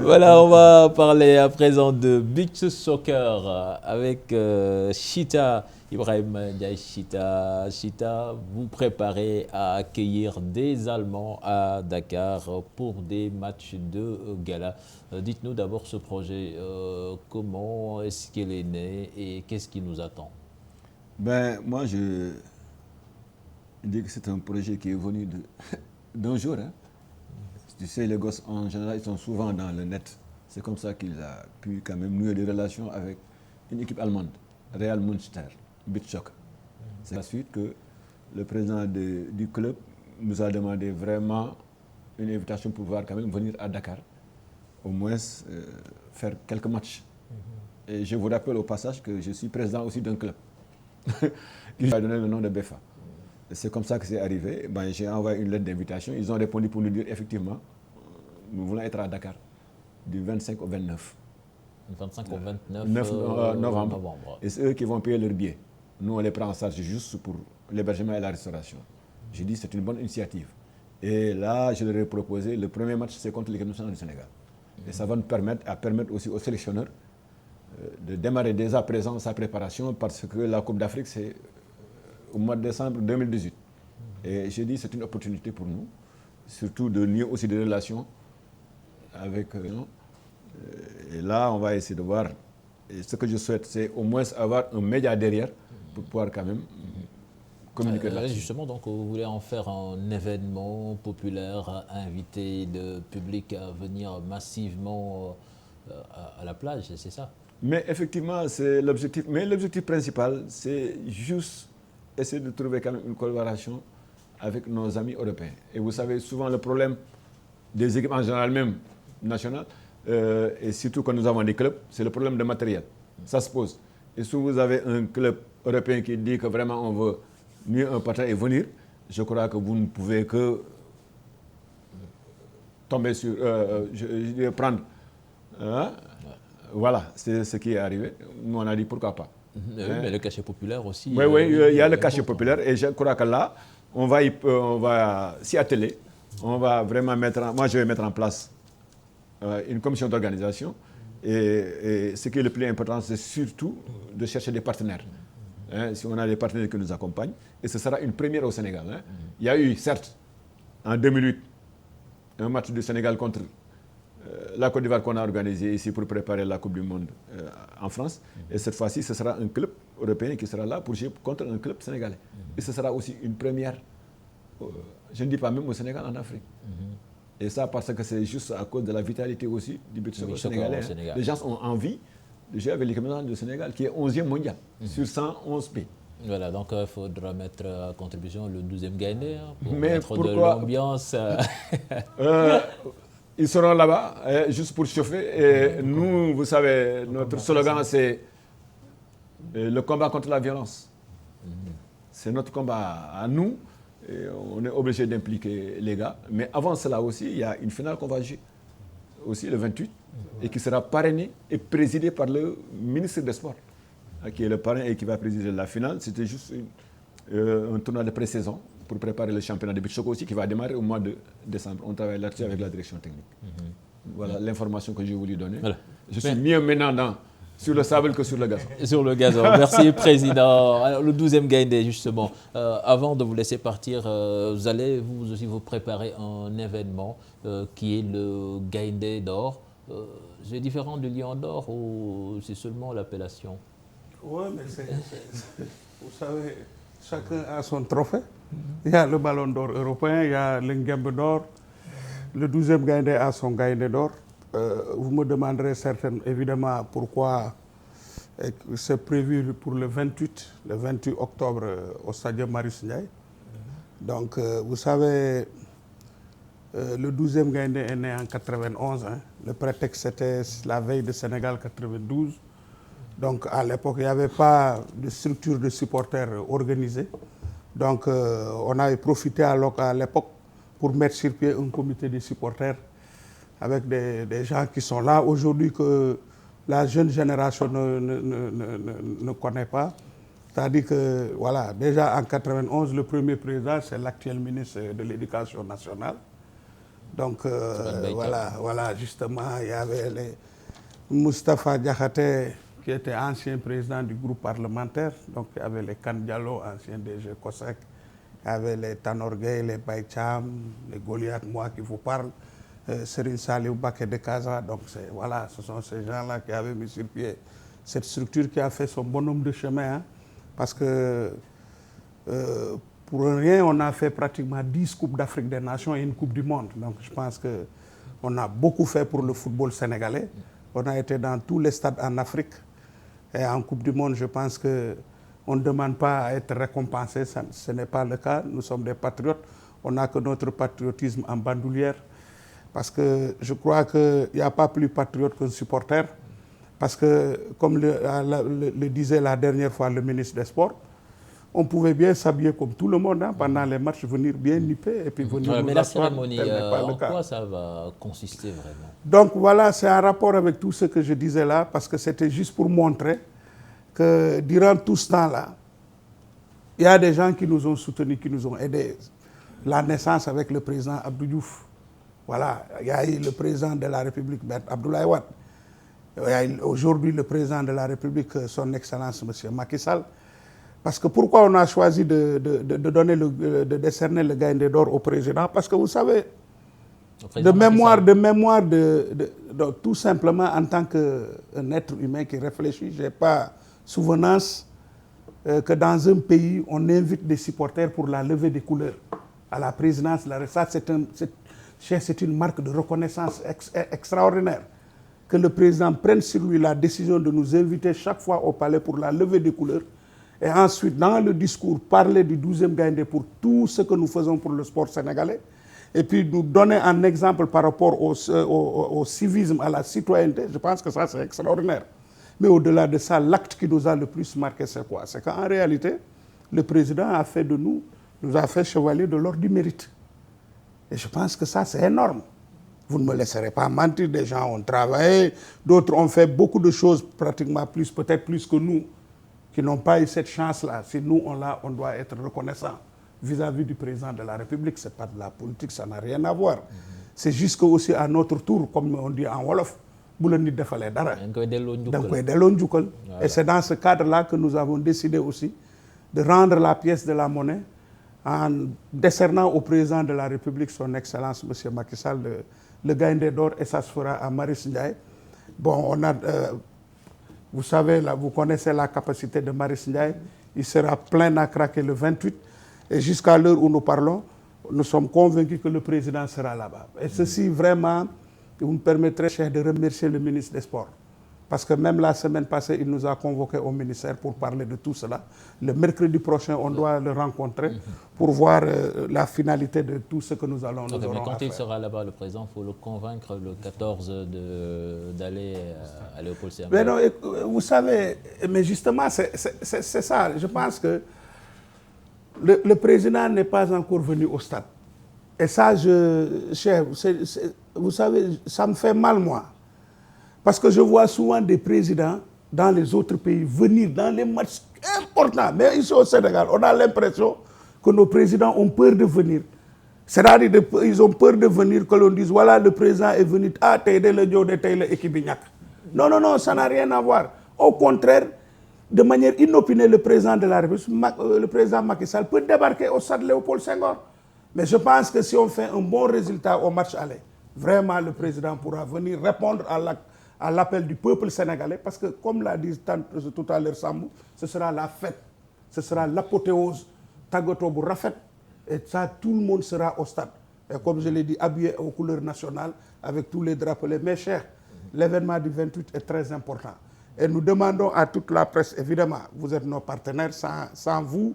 Voilà, on va parler à présent de beach soccer avec Chita, Ibrahim Ndiaye Chita. Chita, vous préparez à accueillir des Allemands à Dakar pour des matchs de gala. Dites-nous d'abord ce projet, comment est-ce qu'il est né et qu'est-ce qui nous attend? Ben, moi, je dis que c'est un projet qui est venu d'un jour. Tu sais, les gosses, en général, ils sont souvent dans le net. C'est comme ça qu'il a pu quand même nouer des relations avec une équipe allemande, Real Münster, Beach Soccer. C'est la suite que le président du club nous a demandé vraiment une invitation pour pouvoir quand même venir à Dakar, au moins faire quelques matchs. Et je vous rappelle au passage que je suis président aussi d'un club. qui a donné le nom de BEFA. C'est comme ça que c'est arrivé. Ben, j'ai envoyé une lettre d'invitation. Ils ont répondu pour nous dire effectivement, nous voulons être à Dakar du 25 au 29. Du 25 au 29 novembre. Et c'est eux qui vont payer leur billet. Nous, on les prend en charge juste pour l'hébergement et la restauration. J'ai dit c'est une bonne initiative. Et là, je leur ai proposé, le premier match, c'est contre l'équipe nationale du Sénégal. Et ça va nous permettre aussi aux sélectionneurs de démarrer dès à présent sa préparation parce que la Coupe d'Afrique, c'est au mois de décembre 2018. Et j'ai dit c'est une opportunité pour nous, surtout de lier aussi des relations avec eux. Et là, on va essayer de voir. Et ce que je souhaite, c'est au moins avoir un média derrière pour pouvoir quand même communiquer là-dessus. Justement, donc vous voulez en faire un événement populaire, inviter le public à venir massivement à la plage, c'est ça? Mais effectivement, c'est l'objectif. Mais l'objectif principal, c'est juste essayer de trouver quand même une collaboration avec nos amis européens. Et vous savez, souvent le problème des équipes en général, même nationales, et surtout quand nous avons des clubs, c'est le problème de matériel. Ça se pose. Et si vous avez un club européen qui dit que vraiment on veut mieux un partenaire et venir, je crois que vous ne pouvez que tomber sur, prendre. Voilà, c'est ce qui est arrivé. Nous, on a dit pourquoi pas. Mais le cachet populaire aussi. Oui, il y a le cachet populaire. Et je crois que là, on va s'y atteler. On va vraiment moi, je vais mettre en place une commission d'organisation. Et ce qui est le plus important, c'est surtout de chercher des partenaires. Si on a des partenaires qui nous accompagnent. Et ce sera une première au Sénégal. Il y a eu, certes, en 2008, un match du Sénégal contre la Côte d'Ivoire qu'on a organisé ici pour préparer la Coupe du Monde en France. Et cette fois-ci, ce sera un club européen qui sera là pour jouer contre un club sénégalais. Et ce sera aussi une première, je ne dis pas même au Sénégal, en Afrique. Et ça parce que c'est juste à cause de la vitalité aussi du beach soccer sénégalais. Les gens ont envie de jouer avec l'équipe nationale du Sénégal qui est 11e mondial sur 111 pays. Voilà, donc il faudra mettre à contribution le 12e Gaïndé pour Mais mettre de l'ambiance. Ils seront là-bas, juste pour chauffer. Et nous, vous savez, notre slogan, c'est le combat contre la violence. C'est notre combat à nous. Et on est obligé d'impliquer les gars. Mais avant cela aussi, il y a une finale qu'on va jouer, aussi le 28, et qui sera parrainée et présidée par le ministre des Sports, qui est le parrain et qui va présider la finale. C'était juste un tournoi de pré-saison pour préparer le championnat de beach soccer aussi, qui va démarrer au mois de décembre. On travaille là-dessus avec la direction technique. Voilà l'information que j'ai voulu donner. Voilà. Je suis mieux maintenant sur le sable que sur le gazon. Sur le gazon. Merci, Président. Alors, le 12e Gaïndé, justement. Avant de vous laisser partir, vous allez vous aussi vous préparer un événement qui est le Gaïndé d'or. C'est différent du Lion d'or ou c'est seulement l'appellation? Oui, mais vous savez, chacun a son trophée. Il y a le Ballon d'or européen, il y a le Ngembe d'or. Le 12e Gaïndé a son Gaïndé d'or. Vous me demanderez évidemment pourquoi c'est prévu pour le 28 octobre au stade Marius Ndiaye. Donc, vous savez, le 12e Gaïndé est né en 91. Hein. Le prétexte, c'était la veille de Sénégal 92. Donc, à l'époque, il n'y avait pas de structure de supporters organisée. Donc, on avait profité à l'époque pour mettre sur pied un comité de supporters avec des gens qui sont là aujourd'hui que la jeune génération ne connaît pas. C'est-à-dire que, voilà, déjà en 91, le premier président, c'est l'actuel ministre de l'Éducation nationale. Donc, voilà, justement, il y avait Moustapha Diakhaté, qui était ancien président du groupe parlementaire. Donc, il y avait les Kane Diallo, ancien DG COSEC. Il y avait les Tanor Gueye, les Baïcham, les Goliath, moi qui vous parle. Serine Saliou Baké de Casa. Donc, voilà, ce sont ces gens-là qui avaient mis sur pied cette structure qui a fait son bonhomme de chemin. Hein, parce que pour rien, on a fait pratiquement 10 Coupes d'Afrique des Nations et une Coupe du Monde. Donc, je pense qu'on a beaucoup fait pour le football sénégalais. On a été dans tous les stades en Afrique. Et en Coupe du Monde, je pense qu'on ne demande pas à être récompensé. Ce n'est pas le cas. Nous sommes des patriotes. On n'a que notre patriotisme en bandoulière. Parce que je crois qu'il n'y a pas plus patriote qu'un supporter. Parce que, comme le disait la dernière fois le ministre des Sports, on pouvait bien s'habiller comme tout le monde, hein, pendant les matchs, venir bien nipper et puis venir mais la cérémonie, en quoi ça va consister vraiment? Donc voilà, c'est en rapport avec tout ce que je disais là, parce que c'était juste pour montrer que durant tout ce temps-là, il y a des gens qui nous ont soutenus, qui nous ont aidés. La naissance avec le président Abdou Diouf. Voilà, il y a eu le président de la République, Abdoulaye Wade. Il y a aujourd'hui le président de la République, son Excellence, M. Macky Sall. Parce que pourquoi on a choisi de décerner le Gaïndé d'or au président? Parce que vous savez, de mémoire, tout simplement en tant qu'un être humain qui réfléchit, je n'ai pas souvenance que dans un pays, on invite des supporters pour la levée des couleurs à la présidence. Ça, c'est une marque de reconnaissance extraordinaire. Que le président prenne sur lui la décision de nous inviter chaque fois au palais pour la levée des couleurs. Et ensuite, dans le discours, parler du 12e Gaïndé pour tout ce que nous faisons pour le sport sénégalais. Et puis nous donner un exemple par rapport au civisme, à la citoyenneté. Je pense que ça, c'est extraordinaire. Mais au-delà de ça, l'acte qui nous a le plus marqué, c'est quoi? C'est qu'en réalité, le président a fait de nous a fait chevalier de l'ordre du mérite. Et je pense que ça, c'est énorme. Vous ne me laisserez pas mentir, des gens ont travaillé, d'autres ont fait beaucoup de choses, pratiquement plus, peut-être plus que nous, qui n'ont pas eu cette chance-là. Si nous, on doit être reconnaissant vis-à-vis du président de la République. Ce n'est pas de la politique, ça n'a rien à voir. C'est juste que aussi à notre tour, comme on dit en Wolof, et c'est dans ce cadre-là que nous avons décidé aussi de rendre la pièce de la monnaie en décernant au président de la République, son Excellence, M. Macky Sall, le Gaïndé d'or, et ça se fera à Marius Ndiaye. Bon, on a, vous savez, là, vous connaissez la capacité de Marius Ndiaye. Il sera plein à craquer le 28. Et jusqu'à l'heure où nous parlons, nous sommes convaincus que le président sera là-bas. Et ceci, vraiment, vous me permettrez, cher, de remercier le ministre des Sports. Parce que même la semaine passée, il nous a convoqués au ministère pour parler de tout cela. Le mercredi prochain, on doit le rencontrer pour voir la finalité de tout ce que nous allons nous mais quand il sera là-bas, le président, il faut le convaincre le 14 d'aller à Léopold Sédar. Mais non, vous savez, mais justement, c'est ça. Je pense que le président n'est pas encore venu au stade. Et ça, cher, vous savez, ça me fait mal, moi. Parce que je vois souvent des présidents dans les autres pays venir dans les matchs importants. Mais ici au Sénégal, on a l'impression que nos présidents ont peur de venir. C'est-à-dire ils ont peur de venir, que l'on dise, voilà, le président est venu, non, non, non, ça n'a rien à voir. Au contraire, de manière inopinée, le président de la République, le président Macky Sall, peut débarquer au stade Léopold Senghor. Mais je pense que si on fait un bon résultat au match aller, vraiment le président pourra venir répondre à l'appel du peuple sénégalais, parce que comme l'a dit tout à l'heure Sambou, ce sera la fête, ce sera l'apothéose, Tagotobu Rafet, et ça tout le monde sera au stade. Et comme je l'ai dit, habillé aux couleurs nationales, avec tous les drapeaux. Mes chers, l'événement du 28 est très important. Et nous demandons à toute la presse, évidemment, vous êtes nos partenaires, sans vous,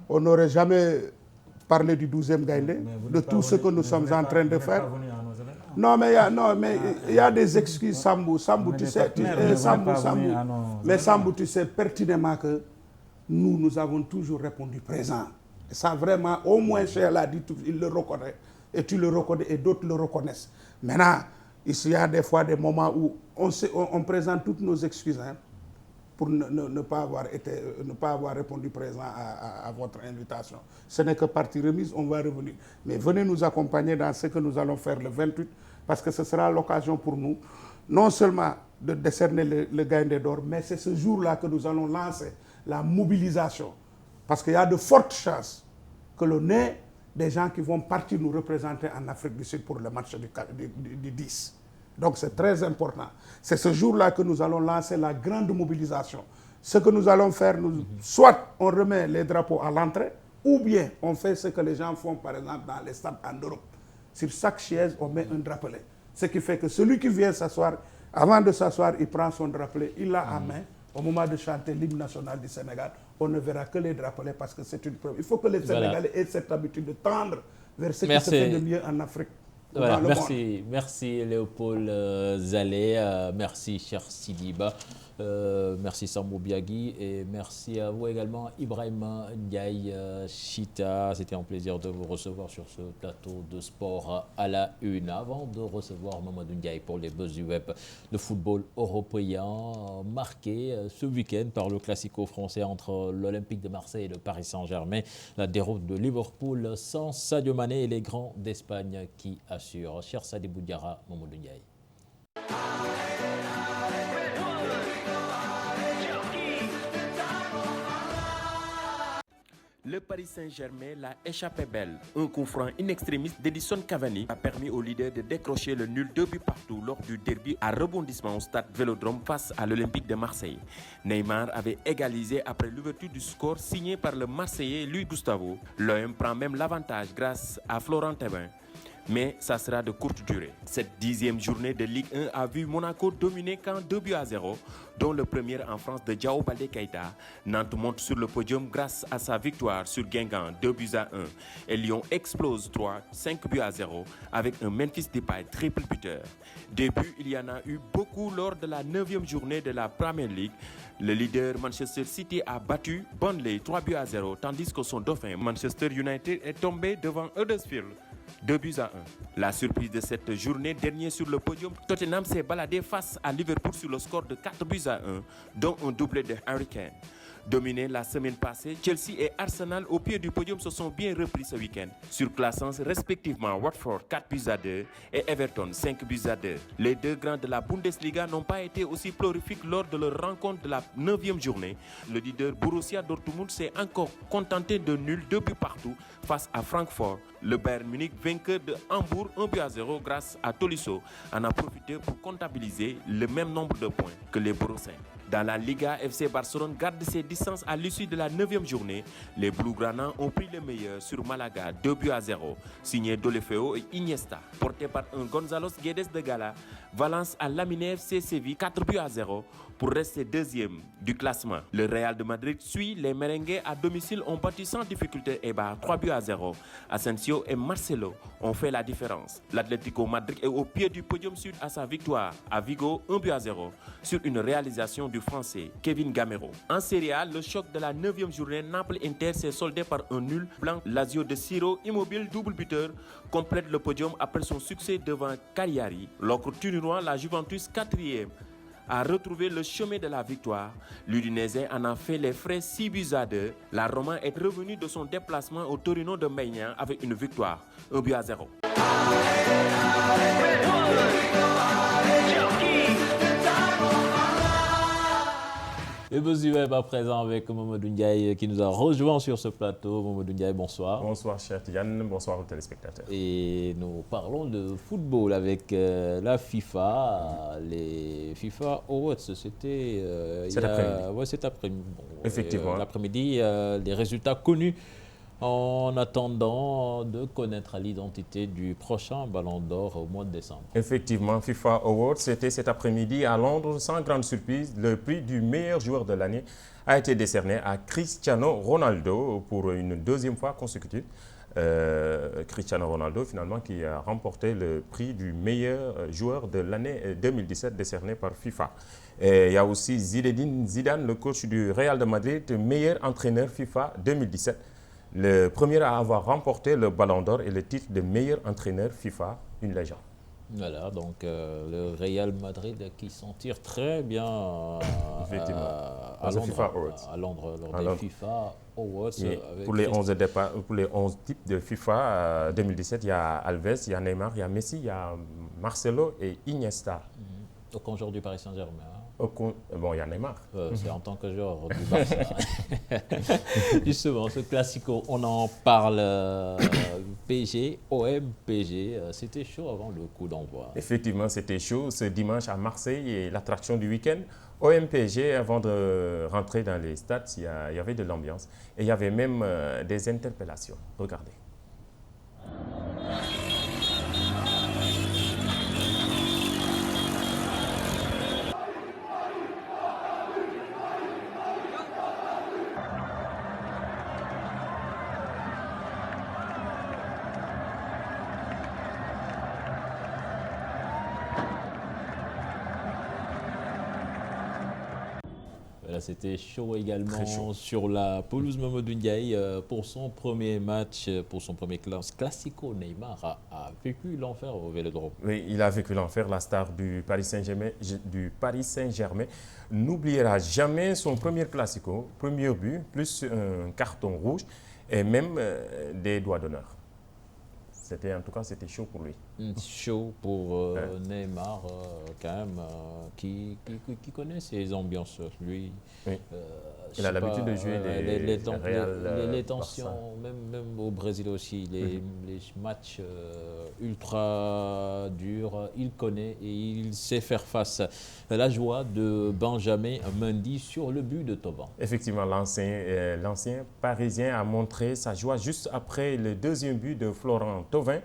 on n'aurait jamais parlé du 12e Gaïndé, de tout ce que nous sommes en train de faire. Non, mais il y a des excuses, Sambou, tu sais, mais Sambou, tu sais pertinemment que nous avons toujours répondu présent. Ça vraiment, au moins, Cheikh l'a dit, il le reconnaît, et tu le reconnais, et d'autres le reconnaissent. Maintenant, ici, il y a des fois des moments où on présente toutes nos excuses pour ne pas avoir répondu présent à votre invitation. Ce n'est que partie remise, on va revenir. Mais venez nous accompagner dans ce que nous allons faire le 28, parce que ce sera l'occasion pour nous, non seulement de décerner le Gaïndé d'or, mais c'est ce jour-là que nous allons lancer la mobilisation. Parce qu'il y a de fortes chances que l'on ait des gens qui vont partir nous représenter en Afrique du Sud pour le match du 10. Donc c'est très important. C'est ce jour-là que nous allons lancer la grande mobilisation. Ce que nous allons faire, soit on remet les drapeaux à l'entrée, ou bien on fait ce que les gens font par exemple dans les stades en Europe. Sur chaque chaise, on met un drapelet. Ce qui fait que celui qui vient s'asseoir, avant de s'asseoir, il prend son drapelet, il l'a à main. Au moment de chanter l'hymne national du Sénégal, on ne verra que les drapelets parce que c'est une preuve. Il faut que les Sénégalais aient cette habitude de tendre vers ce qui se fait de mieux en Afrique. Voilà, merci Léopold Zalé, merci cher Sidiba, merci Sambou Biagui et merci à vous également Ibrahima Ndiaye Chita. C'était un plaisir de vous recevoir sur ce plateau de sport à la une. Avant de recevoir Mamadou Ndiaye pour les buzz du web de football européen, marqué ce week-end par le classico français entre l'Olympique de Marseille et le Paris Saint-Germain, la déroute de Liverpool sans Sadio Mané et les grands d'Espagne qui assurent. Cher Sadi Boudiara, Mamadou Ndiaye. Le Paris Saint-Germain l'a échappé belle. Un coup franc in extremis d'Edison Cavani a permis au leader de décrocher le nul 2 buts partout lors du derby à rebondissement au stade Vélodrome face à l'Olympique de Marseille. Neymar avait égalisé après l'ouverture du score signé par le Marseillais Luis Gustavo. L'OM prend même l'avantage grâce à Florent Thauvin. Mais ça sera de courte durée. Cette 10e journée de Ligue 1 a vu Monaco dominer qu'en 2-0, dont le premier en France de Diao Baldé Keita. Nantes monte sur le podium grâce à sa victoire sur Guingamp 2-1. Et Lyon explose 5-0 avec un Memphis Depay triple buteur. Début, il y en a eu beaucoup lors de la 9e journée de la Premier League. Le leader Manchester City a battu Burnley 3-0, tandis que son dauphin Manchester United est tombé devant Huddersfield 2-1. La surprise de cette journée, dernier sur le podium, Tottenham s'est baladé face à Liverpool sur le score de 4-1, dont un doublé de Harry Kane. Dominé la semaine passée, Chelsea et Arsenal au pied du podium se sont bien repris ce week-end, surclassant respectivement Watford 4-2 et Everton 5-2. Les deux grands de la Bundesliga n'ont pas été aussi prolifiques lors de leur rencontre de la 9e journée. Le leader Borussia Dortmund s'est encore contenté de nul 2 buts partout face à Francfort. Le Bayern Munich, vainqueur de Hambourg 1-0 grâce à Tolisso, en a profité pour comptabiliser le même nombre de points que les Borossiens. Dans la Liga, FC Barcelone garde ses distances à l'issue de la 9e journée. Les Blaugrana ont pris le meilleur sur Malaga 2-0, signé Deulofeu et Iniesta. Porté par un Gonzalo Guedes de Gala, Valence a laminé FC Séville 4-0 pour rester deuxième du classement. Le Real de Madrid suit. Les merengues à domicile ont battu sans difficulté Eibar 3-0. Asensio et Marcelo ont fait la différence. L'Atlético Madrid est au pied du podium suite à sa victoire à Vigo 1-0 sur une réalisation du du Français Kevin Gamero. En Serie A, le choc de la 9e journée Naples-Inter s'est soldé par un nul blanc. Lazio de Ciro, immobile, double buteur, complète le podium après son succès devant Cagliari. L'ocre turinois, la Juventus 4e, a retrouvé le chemin de la victoire. L'Udinese en a fait les frais 6-2. La Roma est revenue de son déplacement au Torino de Maignan avec une victoire, 1-0. Et vous êtes à présent avec Mamadou Ndiaye qui nous a rejoint sur ce plateau. Mamadou Ndiaye, bonsoir. Bonsoir, cher Yann. Bonsoir aux téléspectateurs. Et nous parlons de football avec la FIFA. Les FIFA Awards, c'était cet après-midi. Bon, effectivement. L'après-midi, les résultats connus en attendant de connaître l'identité du prochain Ballon d'Or au mois de décembre. Effectivement, FIFA Awards, c'était cet après-midi à Londres. Sans grande surprise, le prix du meilleur joueur de l'année a été décerné à Cristiano Ronaldo pour une deuxième fois consécutive. Cristiano Ronaldo, finalement, qui a remporté le prix du meilleur joueur de l'année 2017 décerné par FIFA. Et il y a aussi Zinedine Zidane, le coach du Real de Madrid, meilleur entraîneur FIFA 2017. Le premier à avoir remporté le Ballon d'Or et le titre de meilleur entraîneur FIFA, une légende. Voilà, donc le Real Madrid qui s'en tire très bien à Londres lors des FIFA Awards. Pour les 11 types de FIFA 2017, il y a Alves, il y a Neymar, il y a Messi, il y a Marcelo et Iniesta. Aucun joueur du Paris Saint-Germain. Bon, il y a Neymar. C'est en tant que joueur du Barça. Justement, ce classico, on en parle. PSG, OM, PSG, c'était chaud avant le coup d'envoi. Effectivement, c'était chaud. Ce dimanche à Marseille et l'attraction du week-end. OM, PSG, avant de rentrer dans les stades, il y avait de l'ambiance. Et il y avait même des interpellations. Regardez. C'était chaud également sur la pelouse. Mamadou Ndiaye, pour son premier match, pour son premier classico, Neymar a vécu l'enfer au Vélodrome. Oui, il a vécu l'enfer. La star du Paris Saint-Germain n'oubliera jamais son premier classico, premier but, plus un carton rouge et même des doigts d'honneur. En tout cas, c'était chaud pour lui. Chaud pour Neymar, quand même, qui connaît ces ambiances. Lui, oui. Il a l'habitude de jouer les tensions, même au Brésil aussi, les matchs ultra durs, il connaît et il sait faire face. La joie de Benjamin Mendy sur le but de Thauvin. Effectivement, l'ancien Parisien a montré sa joie juste après le deuxième but de Florent Thauvin.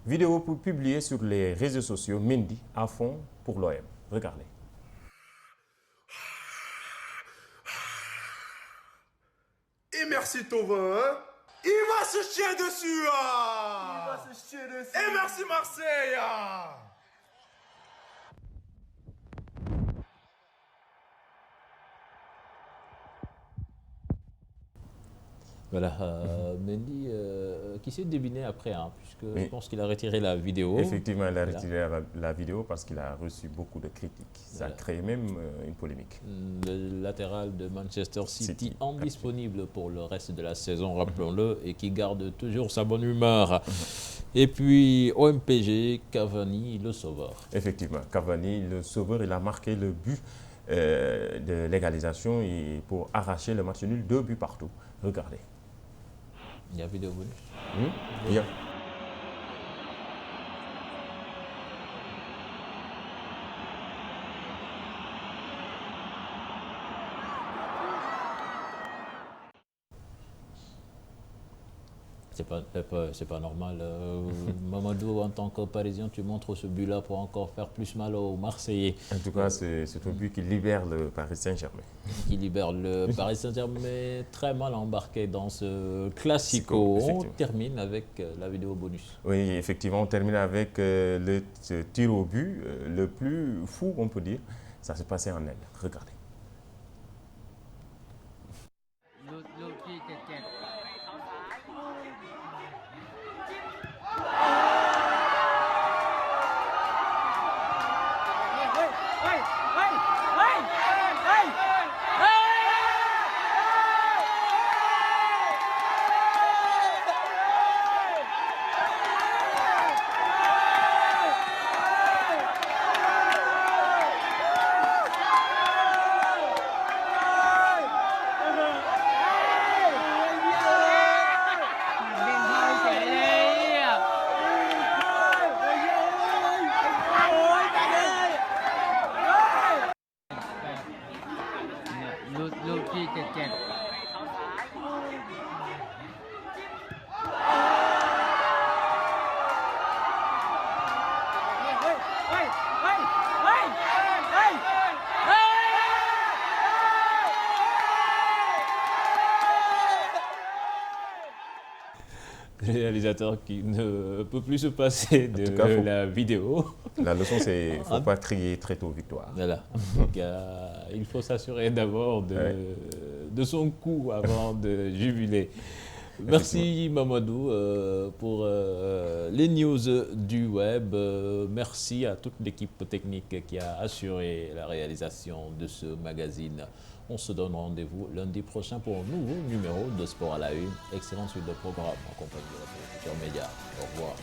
Vidéo publiée sur les réseaux sociaux, Mendy à fond pour l'OM. Regardez. Et merci Thauvin, hein? Il va se chier dessus, ah! Il va se chier dessus. Et merci Marseille, ah! Voilà, Mendy qui s'est débiné après, puisque je pense qu'il a retiré la vidéo. Effectivement, il a retiré la vidéo parce qu'il a reçu beaucoup de critiques. Ça a créé même une polémique. Le latéral de Manchester City, indisponible pour le reste de la saison, rappelons-le, et qui garde toujours sa bonne humeur. Et puis, OM-PSG, Cavani, le sauveur. Effectivement, Cavani, le sauveur, il a marqué le but de l'égalisation pour arracher le match nul, 2 buts partout. Regardez. Il y a vidéo bonus. Il y a. C'est pas normal. Mamadou, en tant que Parisien, tu montres ce but-là pour encore faire plus mal aux Marseillais. En tout cas, c'est un but qui libère le Paris Saint-Germain. Qui libère le Paris Saint-Germain, très mal embarqué dans ce classico. On termine avec la vidéo bonus. Oui, effectivement, on termine avec ce tir au but le plus fou, on peut dire. Ça s'est passé en Inde. Regardez. réalisateur qui ne peut plus se passer de la vidéo. La leçon, c'est qu'il ne faut pas crier très tôt victoire. Voilà. Donc, il faut s'assurer d'abord de son coup avant de jubiler. Merci Mamadou pour les news du web. Merci à toute l'équipe technique qui a assuré la réalisation de ce magazine. On se donne rendez-vous lundi prochain pour un nouveau numéro de Sport à la Une. Excellente suite de programme en compagnie de votre futur média. Au revoir.